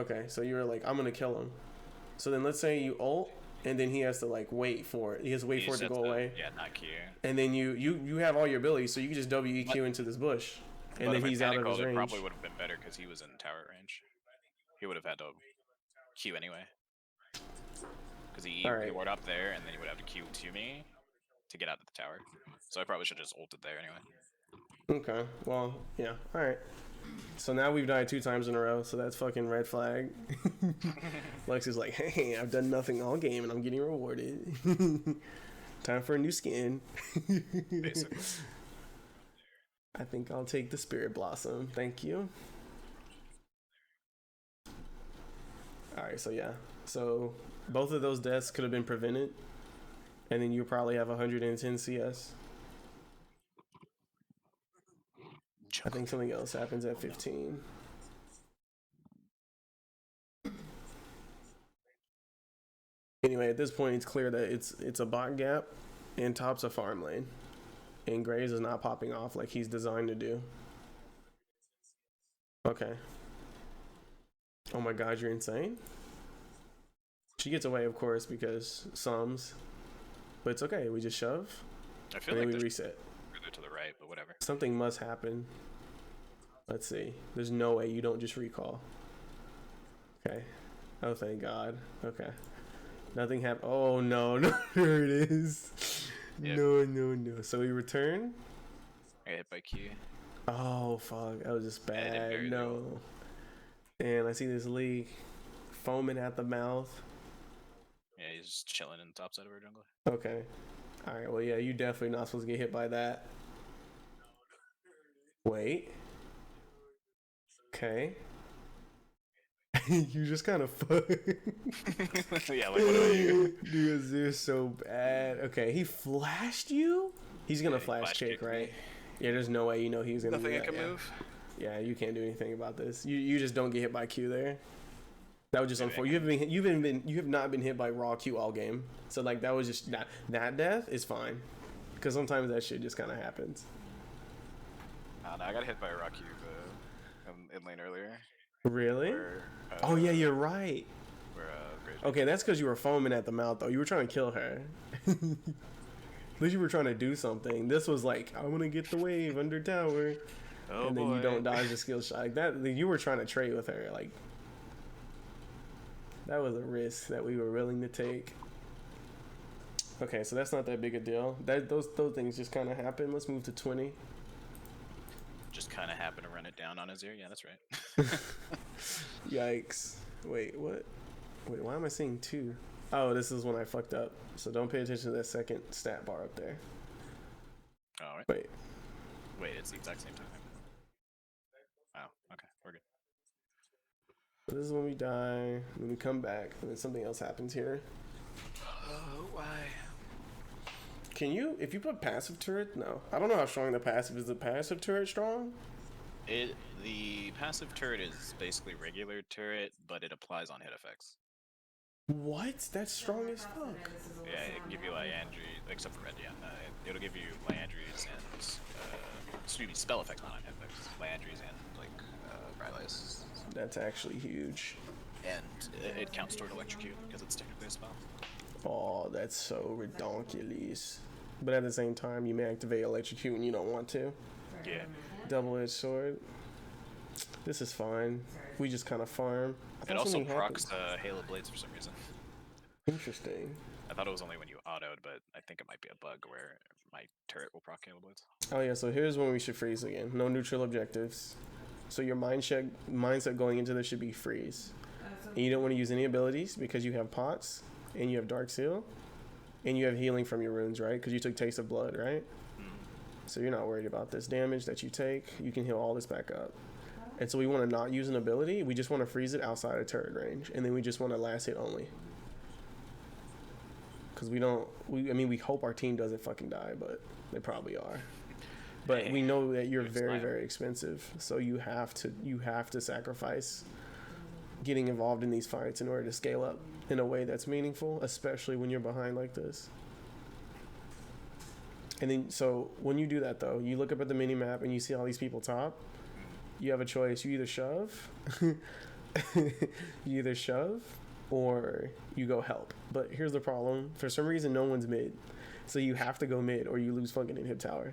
Okay. So you were like, I'm gonna kill him. So then let's say you ult, and then he has to like wait for it. He has to wait for it to go away. Yeah, not Q. And then you have all your abilities, so you can just WEQ into this bush, and then he's out of his range. It probably would have been better because he was in tower range. He would have had to Q anyway. Because he ward up there, and then he would have to Q to me to get out of the tower. So I probably should have just ulted there anyway. Okay, well, yeah, alright. So now we've died 2 times in a row, so that's fucking red flag. Lex is like, hey, I've done nothing all game, and I'm getting rewarded. Time for a new skin. Basically. I think I'll take the Spirit Blossom. Thank you. Alright, so yeah. So both of those deaths could have been prevented, and then you probably have 110 CS. I think something else happens at 15. Anyway, at this point, it's clear that it's a bot gap, and top's a farm lane, and Graves is not popping off like he's designed to do. Okay. Oh my God, you're insane. She gets away, of course, because sums, but it's okay. We just shove, I feel and like then we reset. Further to the right, but whatever. Something must happen. Let's see. There's no way you don't just recall. Okay. Oh, thank God. Okay. Nothing happened. Oh, no. There it is. Yep. No. So we return. I got hit by Q. Oh, fuck. That was just bad. No. And I see this leak foaming at the mouth. Yeah, he's just chilling in the top side of our jungle. Okay. Alright, well, yeah, you definitely not supposed to get hit by that. Wait. Okay. You just kind of fuck. Yeah, like, what do you? Dude, Azir's so bad. Okay, he flashed you? He's gonna flash kick, right? Yeah, there's no way you know he's gonna do that. Nothing I can move? Yeah, you can't do anything about this. You just don't get hit by Q there. That was just unfortunate. You have not been hit by raw Q all game. So like that was just that death is fine. Because sometimes that shit just kind of happens. No, I got hit by a raw Q in lane earlier. Really? Oh yeah, you're right. Okay, that's because you were foaming at the mouth though. You were trying to kill her. At least you were trying to do something. This was like, I want to get the wave under tower. Oh, and then you don't dodge the skill shot. Like that, you were trying to trade with her. Like that was a risk that we were willing to take. Okay, so that's not that big a deal. Those things just kind of happen. Let's move to 20. Just kind of happened to run it down on Azir. Yeah, that's right. Yikes. Wait, what? Wait, why am I seeing 2? Oh, this is when I fucked up. So don't pay attention to that second stat bar up there. Oh, wait. Wait. It's the exact same time. Oh, okay, we're good. So this is when we die, when we come back, and then something else happens here. Oh, why? Can you, if you put passive turret? No. I don't know how strong the passive is. The passive turret strong? The passive turret is basically regular turret, but it applies on hit effects. What? That's strong as fuck. Yeah, it can give you Liandry, except for red, yeah. It'll give you Liandry's and spell effects, not on hit effects. Liandry's and Rylai's. That's actually huge. And it counts toward electrocute because it's technically a spell. Oh, that's so ridiculous. But at the same time, you may activate electrocute when you don't want to. Yeah. Double-edged sword. This is fine. We just kind of farm. It also procs Hail of Blades for some reason. Interesting. I thought it was only when you autoed, but I think it might be a bug where my turret will proc Hail of Blades. Oh yeah, so here's when we should freeze again. No neutral objectives. So your mindset going into this should be freeze. And you don't want to use any abilities because you have pots and you have Dark Seal and you have healing from your runes, right? Because you took Taste of Blood, right? So you're not worried about this damage that you take. You can heal all this back up. And so we want to not use an ability. We just want to freeze it outside of turret range. And then we just want to last hit only. Because we hope our team doesn't fucking die, but they probably are. But we know that you're very, very expensive. So you have to sacrifice getting involved in these fights in order to scale up in a way that's meaningful, especially when you're behind like this. And then, so when you do that though, you look up at the mini map and you see all these people top. You have a choice. You either shove, or you go help. But here's the problem: for some reason, no one's mid, so you have to go mid, or you lose fucking inhib tower.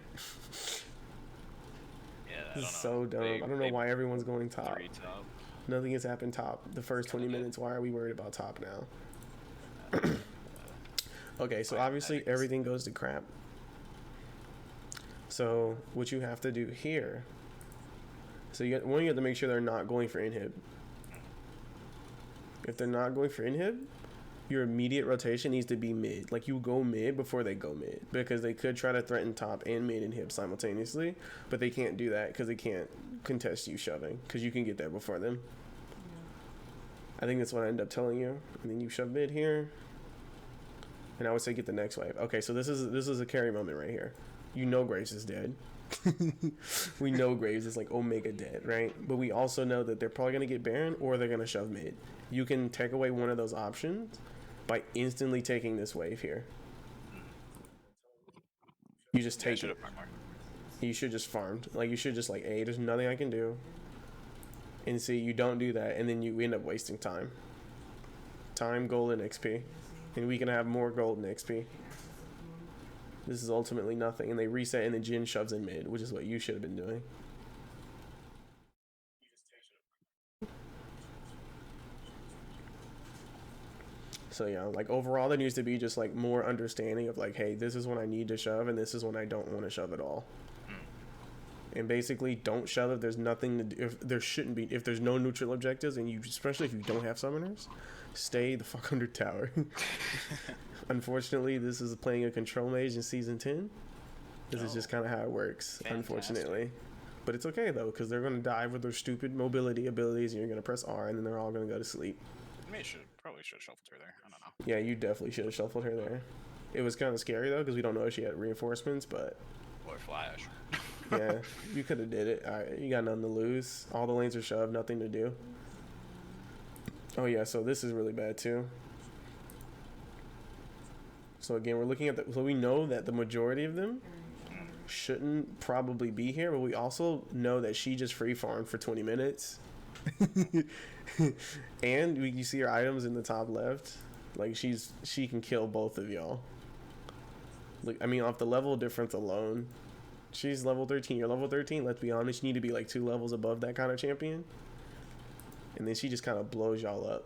Yeah, this is so dumb. I don't know why everyone's going top. Top. Nothing has happened top the first 20 minutes. Why are we worried about top now? Okay, so obviously everything goes to crap. So what you have to do here, so you have to make sure they're not going for inhib. If they're not going for inhib, your immediate rotation needs to be mid. Like you go mid before they go mid, because they could try to threaten top and mid inhib simultaneously, but they can't do that because they can't contest you shoving, because you can get there before them. I think that's what I end up telling you. And then you shove mid here, and I would say get the next wave. Okay, so this is a carry moment right here. You know Graves is dead. We know Graves is like Omega dead, right? But we also know that they're probably going to get Baron or they're going to shove mid. You can take away one of those options by instantly taking this wave here. You just take it. You should just farmed. Like you should just like, hey, there's nothing I can do. And see, you don't do that, and then you end up wasting time. Time, gold, and XP. And we can have more gold and XP. This is ultimately nothing, and they reset, and then Jin shoves in mid, which is what you should have been doing. So yeah, like overall, there needs to be just like more understanding of like, hey, this is when I need to shove, and this is when I don't want to shove at all. And basically, don't shove if there's nothing to do. If there shouldn't be, if there's no neutral objectives, and you, especially if you don't have summoners, stay the fuck under tower. Unfortunately, this is playing a control mage in season 10. This is just kind of how it works. Fantastic. Unfortunately, but it's okay though, because they're gonna dive with their stupid mobility abilities, and you're gonna press R, and then they're all gonna go to sleep. I mean, probably should have shuffled her there. I don't know. Yeah, you definitely should have shuffled her there. It was kind of scary though, because we don't know if she had reinforcements, but. Or flash. Yeah, you could have did it. All right, you got nothing to lose. All the lanes are shoved, nothing to do. Oh yeah, so this is really bad too. So again, we're looking at so we know that the majority of them shouldn't probably be here, but we also know that she just free farmed for 20 minutes. And you see her items in the top left. Like she can kill both of y'all. Like, I mean, off the level difference alone, she's level 13. You're level 13. Let's be honest, you need to be like 2 levels above that kind of champion. And then she just kind of blows y'all up.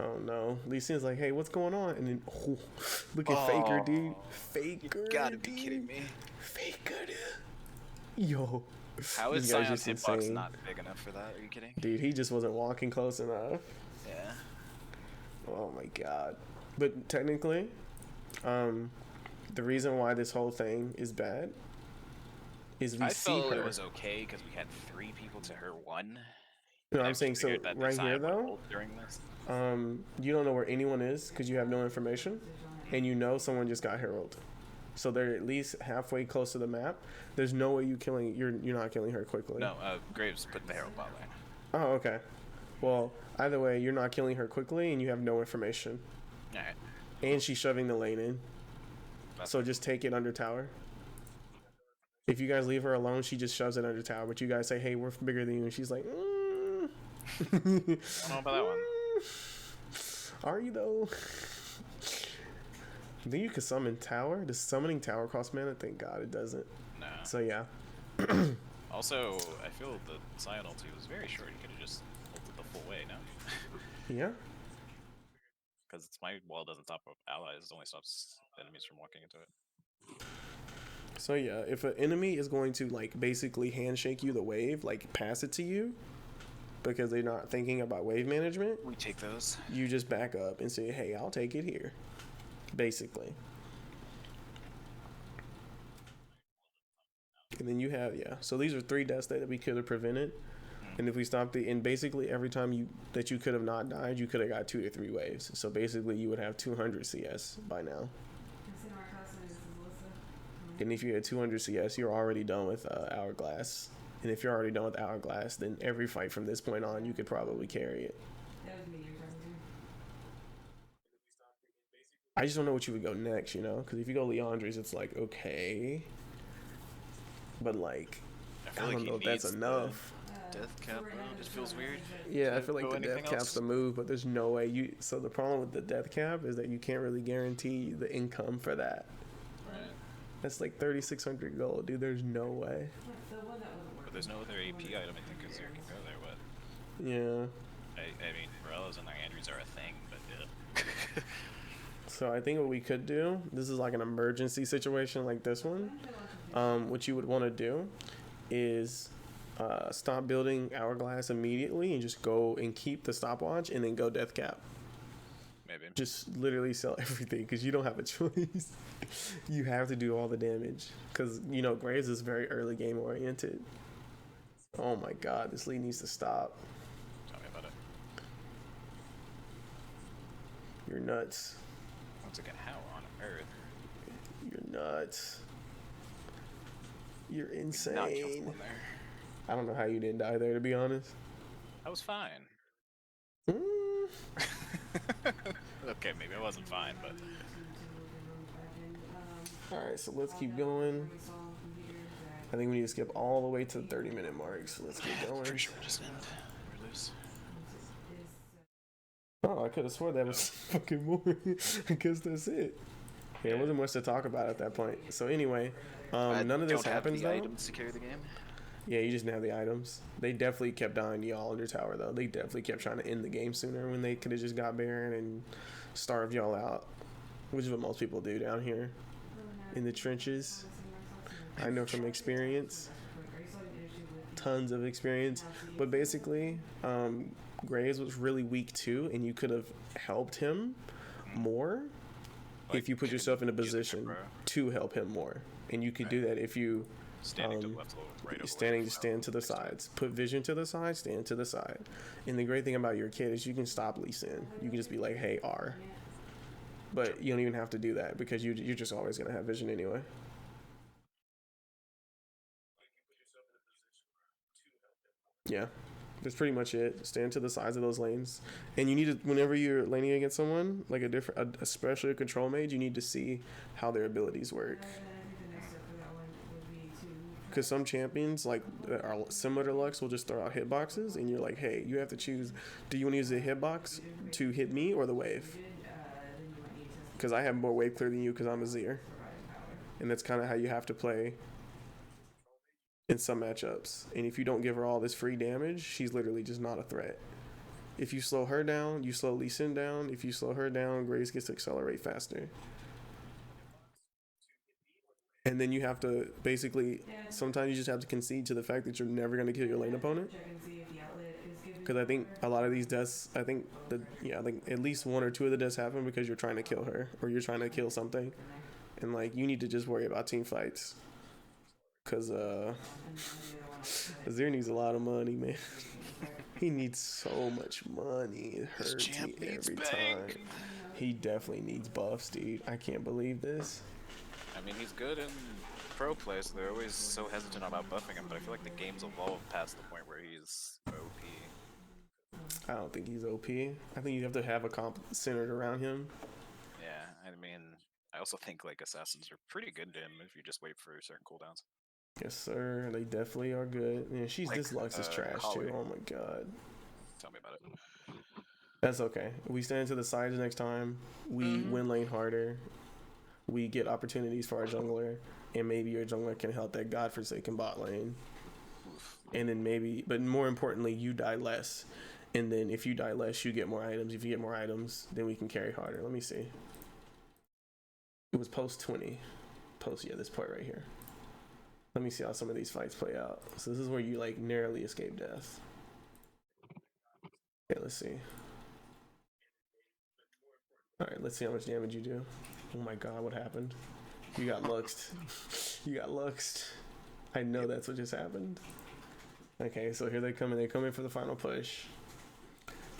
Oh no. Lee Sin's like, hey, what's going on? And then, oh, look at Faker, dude. Faker. You gotta be kidding me. Faker, dude. Yo. How This is guy's Scion's just hitbox insane. not big enough for that? Are you kidding? Dude, he just wasn't walking close enough. Yeah. Oh my god. But technically, the reason why this whole thing is bad is we I see felt her. it was okay because we had 3 people to her 1. No, And I I'm saying, so figured that right here Scion would though, hold during this. you don't know where anyone is because you have no information, and you know someone just got heralded. So they're at least halfway close to the map. There's no way you're not killing her quickly. No, Graves put the Herald bot lane. Oh, okay. Well, either way, you're not killing her quickly, and you have no information. Alright. And she's shoving the lane in. That's So just take it under tower. If you guys leave her alone, she just shoves it under tower. But you guys say, "Hey, we're bigger than you," and she's like, I don't know about that one. "Are you though?" Then you could summon tower. Does summoning tower cost mana? Thank God it doesn't. No. So yeah. Also, I feel the Scion ulti was very short. He could have just ulted the full way, no? Yeah. Because my wall doesn't stop allies, it only stops enemies from walking into it. So yeah, if an enemy is going to like basically handshake you the wave, like pass it to you, because they're not thinking about wave management, We take those. you just back up and say, "Hey, I'll take it here." Basically. And then you have, yeah. So these are 3 deaths that we could have prevented. And if we stopped and basically every time you could have not died, you could have got 2 to 3 waves. So basically you would have 200 CS by now. And if you had 200 CS, you're already done with Hourglass. And if you're already done with Hourglass, then every fight from this point on, you could probably carry it. I just don't know what you would go next, you know? Because if you go Leandre's, it's like, okay. But like, I don't know if that's enough. Death cap, bro, just feels weird. Yeah, I feel like Go the death anything cap's else? the move, but there's no way you. So the problem with the death cap is that you can't really guarantee the income for that. Right. That's like 3,600 gold, dude. There's no way. But there's no other AP item I think Azir can go there with. Yeah. I mean, Morellos and Andrews are a thing, but yeah. So I think what we could do, this is like an emergency situation like this one. What you would want to do is stop building Hourglass immediately and just go and keep the stopwatch and then go death cap. Maybe. Just literally sell everything because you don't have a choice. You have to do all the damage because, you know, Graves is very early game oriented. Oh my god, this lead needs to stop. Tell me about it. You're nuts. Once again, how on earth? You're nuts. You're Not just insane. one there. I don't know how you didn't die there, to be honest. I was fine. Mm. Okay, maybe I wasn't fine, but Alright, so let's keep going. I think we need to skip all the way to the 30-minute mark, so let's keep going. pretty sure we're just end. We're loose. Oh, I could have swore that was fucking more. I guess that's it. Yeah, there wasn't much to talk about at that point. So anyway, none of this happens though. Items to carry the game. Yeah, you just didn't have the items. They definitely kept dying to y'all under tower though. They definitely kept trying to end the game sooner when they could have just got Baron and starved y'all out, which is what most people do down here in the trenches. I know from experience, tons of experience. But basically, Graves was really weak too, and you could have helped him more Like, if you put maybe yourself in a use it, position bro. to help him more. And you could do that if you Standing to the left, right. standing to stand to the sides. Put vision to the side, stand to the side. And the great thing about your kid is you can stop Lee Sin. You can just be like, hey, R. But you don't even have to do that because you're just always going to have vision anyway. Yeah, that's pretty much it. Stand to the sides of those lanes. And you need to, whenever you're laning against someone, like especially a control mage, you need to see how their abilities work. Because some champions like are similar to Lux will just throw out hitboxes, and you're like, hey, you have to choose. Do you want to use the hitbox to hit me or the wave? Because I have more wave clear than you because I'm Azir, and that's kind of how you have to play in some matchups. And if you don't give her all this free damage, she's literally just not a threat. If you slow her down, you slow Lee Sin down. If you slow her down, Graves gets to accelerate faster. And then you have to basically, sometimes you just have to concede to the fact that you're never going to kill your lane opponent. Because I think a lot of these deaths, I think at least one or two of the deaths happen because you're trying to kill her or you're trying to kill something. And like, you need to just worry about team fights. Because Azir needs a lot of money, man. He needs so much money. It hurts me every time. He definitely needs buffs, dude. I can't believe this. I mean, he's good in pro play, so they're always so hesitant about buffing him, but I feel like the game's evolved past the point where he's OP. I don't think he's OP. I think you have to have a comp centered around him. Yeah, I mean, I also think like assassins are pretty good to him if you just wait for certain cooldowns. Yes, sir. They definitely are good. Man, this Lux is trash too. Oh my god. Tell me about it. That's okay. We stand to the sides next time. We win lane harder. We get opportunities for our jungler, and maybe your jungler can help that godforsaken bot lane. And then maybe, but more importantly, you die less. And then if you die less, you get more items. If you get more items, then we can carry harder. Let me see. It was post 20. This part right here. Let me see how some of these fights play out. So this is where you like narrowly escape death. Okay, let's see. Alright, let's see how much damage you do. Oh my god, what happened? You got luxed. You got luxed. I know that's what just happened. Okay, so here they come in. They come in for the final push.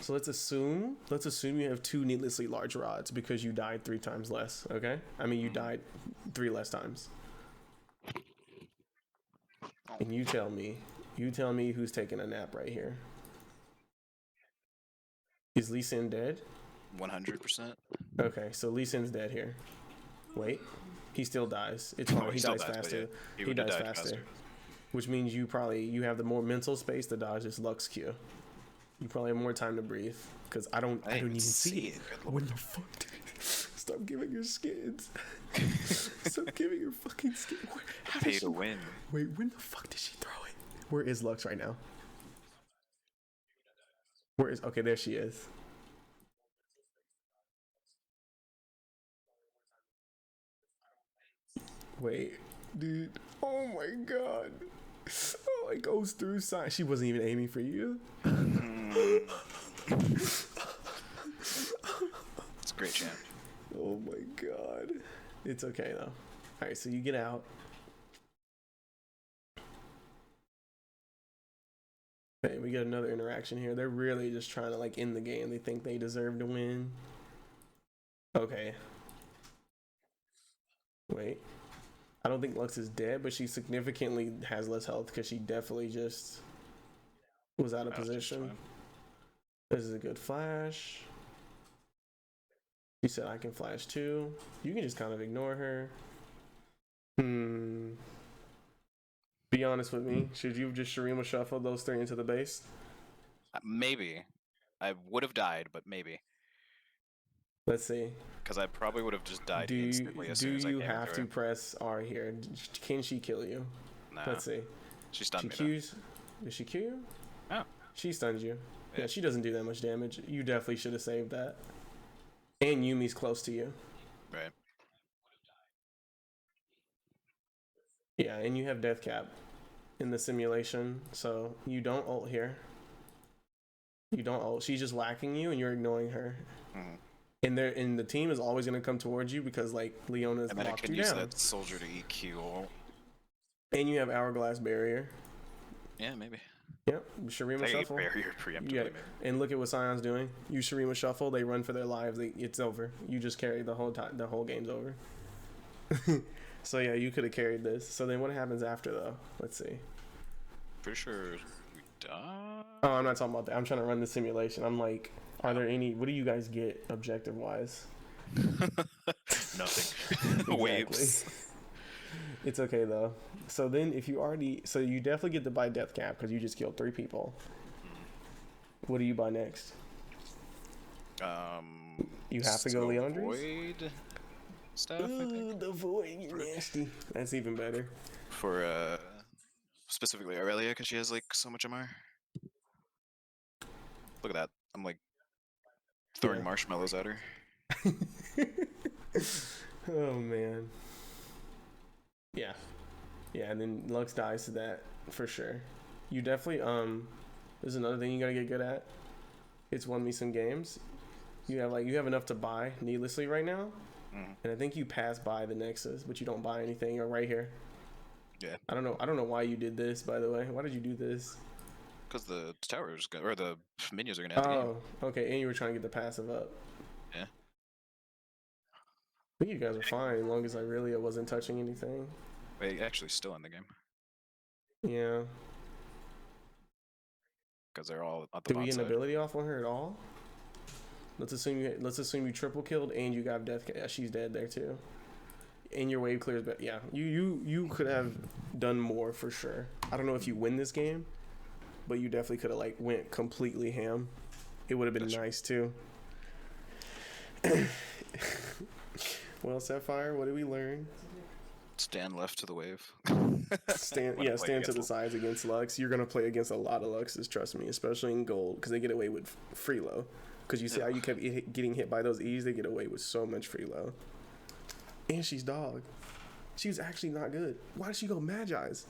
So let's assume you have 2 needlessly large rods because you died 3 times less, okay? I mean, you died 3 less times. And you tell me who's taking a nap right here. Is Lee Sin dead? 100%. Okay, so Lee Sin's dead here. Wait, he still dies. It's fine. He dies faster. Yeah. He dies faster. Which means you have the more mental space to dodge this Lux Q. You probably have more time to breathe. Because I don't even see it. When the fuck did stop giving your skins? Stop giving your fucking skin. Pay to win. Wait, when the fuck did she throw it? Where is Lux right now? Okay, there she is. Wait, dude. Oh my god. Oh, it goes through sign. She wasn't even aiming for you. It's a great champ. Oh my god. It's okay though. Alright, so you get out. Okay, we get another interaction here. They're really just trying to like end the game. They think they deserve to win. Okay. Wait. I don't think Lux is dead, but she significantly has less health because she definitely just was out of position. This is a good flash. She said I can flash too. You can just kind of ignore her. Be honest with me. Should you just Shurima shuffle those 3 into the base? Maybe. I would have died, but maybe. Let's see. Because I probably would have just died instantly as soon as I came Do you have to her. press R here? Can she kill you? Nah. Let's see. She stunned She me. Qs. Did she Q you? Oh. She stuns you. Yeah. Yeah, she doesn't do that much damage. You definitely should have saved that. And Yumi's close to you. Right. Yeah, and you have death cap in the simulation, so you don't ult here. You don't ult. She's just whacking you, and you're ignoring her. Mm-hmm. And the team is always gonna come towards you because like Leona's And then I locked can you use down. that soldier to EQ ult. And you have hourglass barrier. Yeah, maybe. Yep, Shurima shuffle. Barrier preemptively. Yeah, Maybe. and look at what Sion's doing. You Shurima shuffle, they run for their lives. It's over. You just carry the whole time. The whole game's over. So yeah, you could have carried this. So then what happens after though? Let's see. Pretty sure we die. Oh, I'm not talking about that. I'm trying to run the simulation. I'm like, are there any? What do you guys get objective wise? Nothing. Waves. It's okay though. So then, if you you definitely get to buy death cap because you just killed 3 people. What do you buy next? You have to go Leandre's? Void stuff. I think. The void, you nasty. That's even better. For specifically Aurelia, because she has like so much MR. Look at that. I'm like throwing marshmallows at her. Oh man. Yeah. Yeah, and then Lux dies to that for sure. You definitely there's another thing you gotta get good at. It's won me some games. You have enough to buy needlessly right now. And I think you pass by the Nexus, but you don't buy anything. Or right here. Yeah. I don't know why you did this, by the way. Why did you do this? Because the towers or the minions are gonna have the game. Oh, okay. And you were trying to get the passive up. Yeah. I think you guys are fine as long as I wasn't touching anything. Wait, actually, still in the game Yeah. because they're all at the Did we bot get an side. ability off on her at all? Let's assume you triple killed and you got death. Yeah, she's dead there too. And your wave clears, but yeah, you could have done more for sure. I don't know if you win this game, but you definitely could have like went completely ham. It would have been nice too. Well, Sapphire, what did we learn? Stand left to the wave. Stand When I play to the against sides against Lux. You're gonna play against a lot of Luxes, trust me, especially in gold, because they get away with free low. Because you see how you kept getting hit by those E's, they get away with so much free low. And she's dog. She was actually not good. Why did she go Magi's?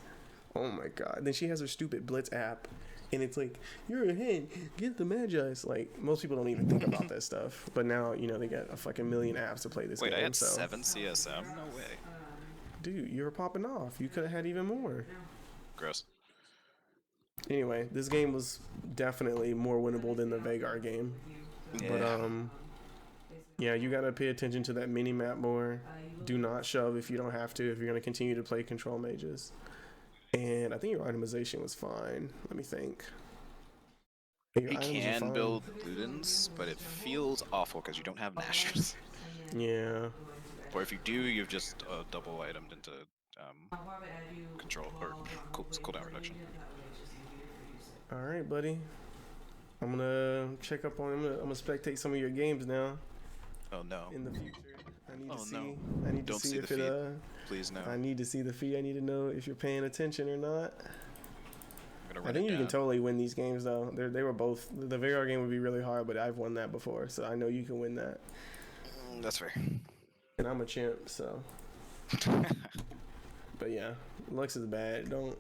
Oh my god. Then she has her stupid Blitz app, and it's like, you're ahead, get the Magi's. Like, most people don't even think about that stuff. But now, they got a fucking million apps to play this game. Wait, I had so. 7 CSM? No way. Dude, you were popping off. You could have had even more. Gross. Anyway, this game was definitely more winnable than the Vagar game. Yeah. But yeah, you gotta pay attention to that mini map more. Do not shove if you don't have to, if you're gonna continue to play control mages. And I think your itemization was fine. Let me think. Your You items are can fine. build Ludens, but it feels awful because you don't have Nashers. Yeah. Or if you do, you've just double itemed into control or cooldown reduction. All right, buddy. I'm gonna check up on. I'm gonna spectate some of your games now Oh no. in the future. I need Oh, to see. no. I need to Don't see see if the it. feed. Please no. I need to see the feed. I need to know if you're paying attention or not. I'm gonna I run think it you can down. totally win these games though. They were both. The Vagar game would be really hard, but I've won that before, so I know you can win that. That's fair. And I'm a chimp, so. But yeah, Lux is bad. Don't.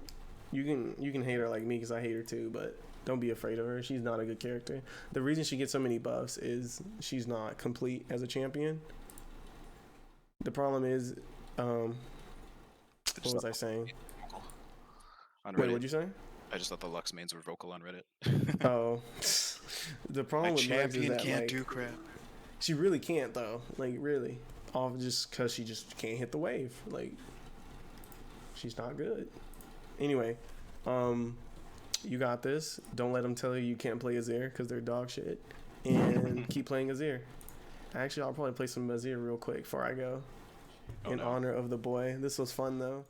You can hate her like me because I hate her too, but don't be afraid of her. She's not a good character. The reason she gets so many buffs is she's not complete as a champion. The problem is, what was I saying? On Wait, Reddit, what'd you say? I just thought the Lux mains were vocal on Reddit. Oh, the problem with Lux is that like, crap. she really can't though. Like really, all just because she just can't hit the wave. Like she's not good. Anyway, you got this. Don't let them tell you can't play Azir because they're dog shit. And keep playing Azir. Actually, I'll probably play some Azir real quick before I go. In honor of the boy. This was fun though.